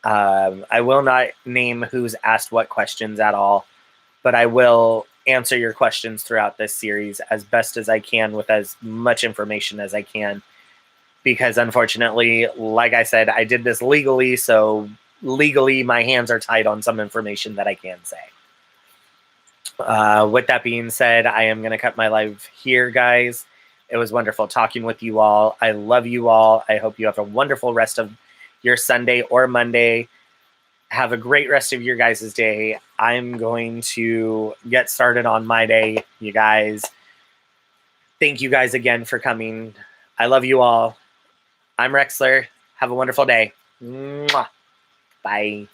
I will not name who's asked what questions at all, but I will answer your questions throughout this series as best as I can with as much information as I can. Because unfortunately, like I said, I did this legally, so legally my hands are tied on some information that I can say. With that being said, I am going to cut my live here, guys. It was wonderful talking with you all. I love you all. I hope you have a wonderful rest of your Sunday or Monday. Have a great rest of your guys' day. I'm going to get started on my day, you guys. Thank you guys again for coming. I love you all. I'm Rexler. Have a wonderful day. Mwah. Bye.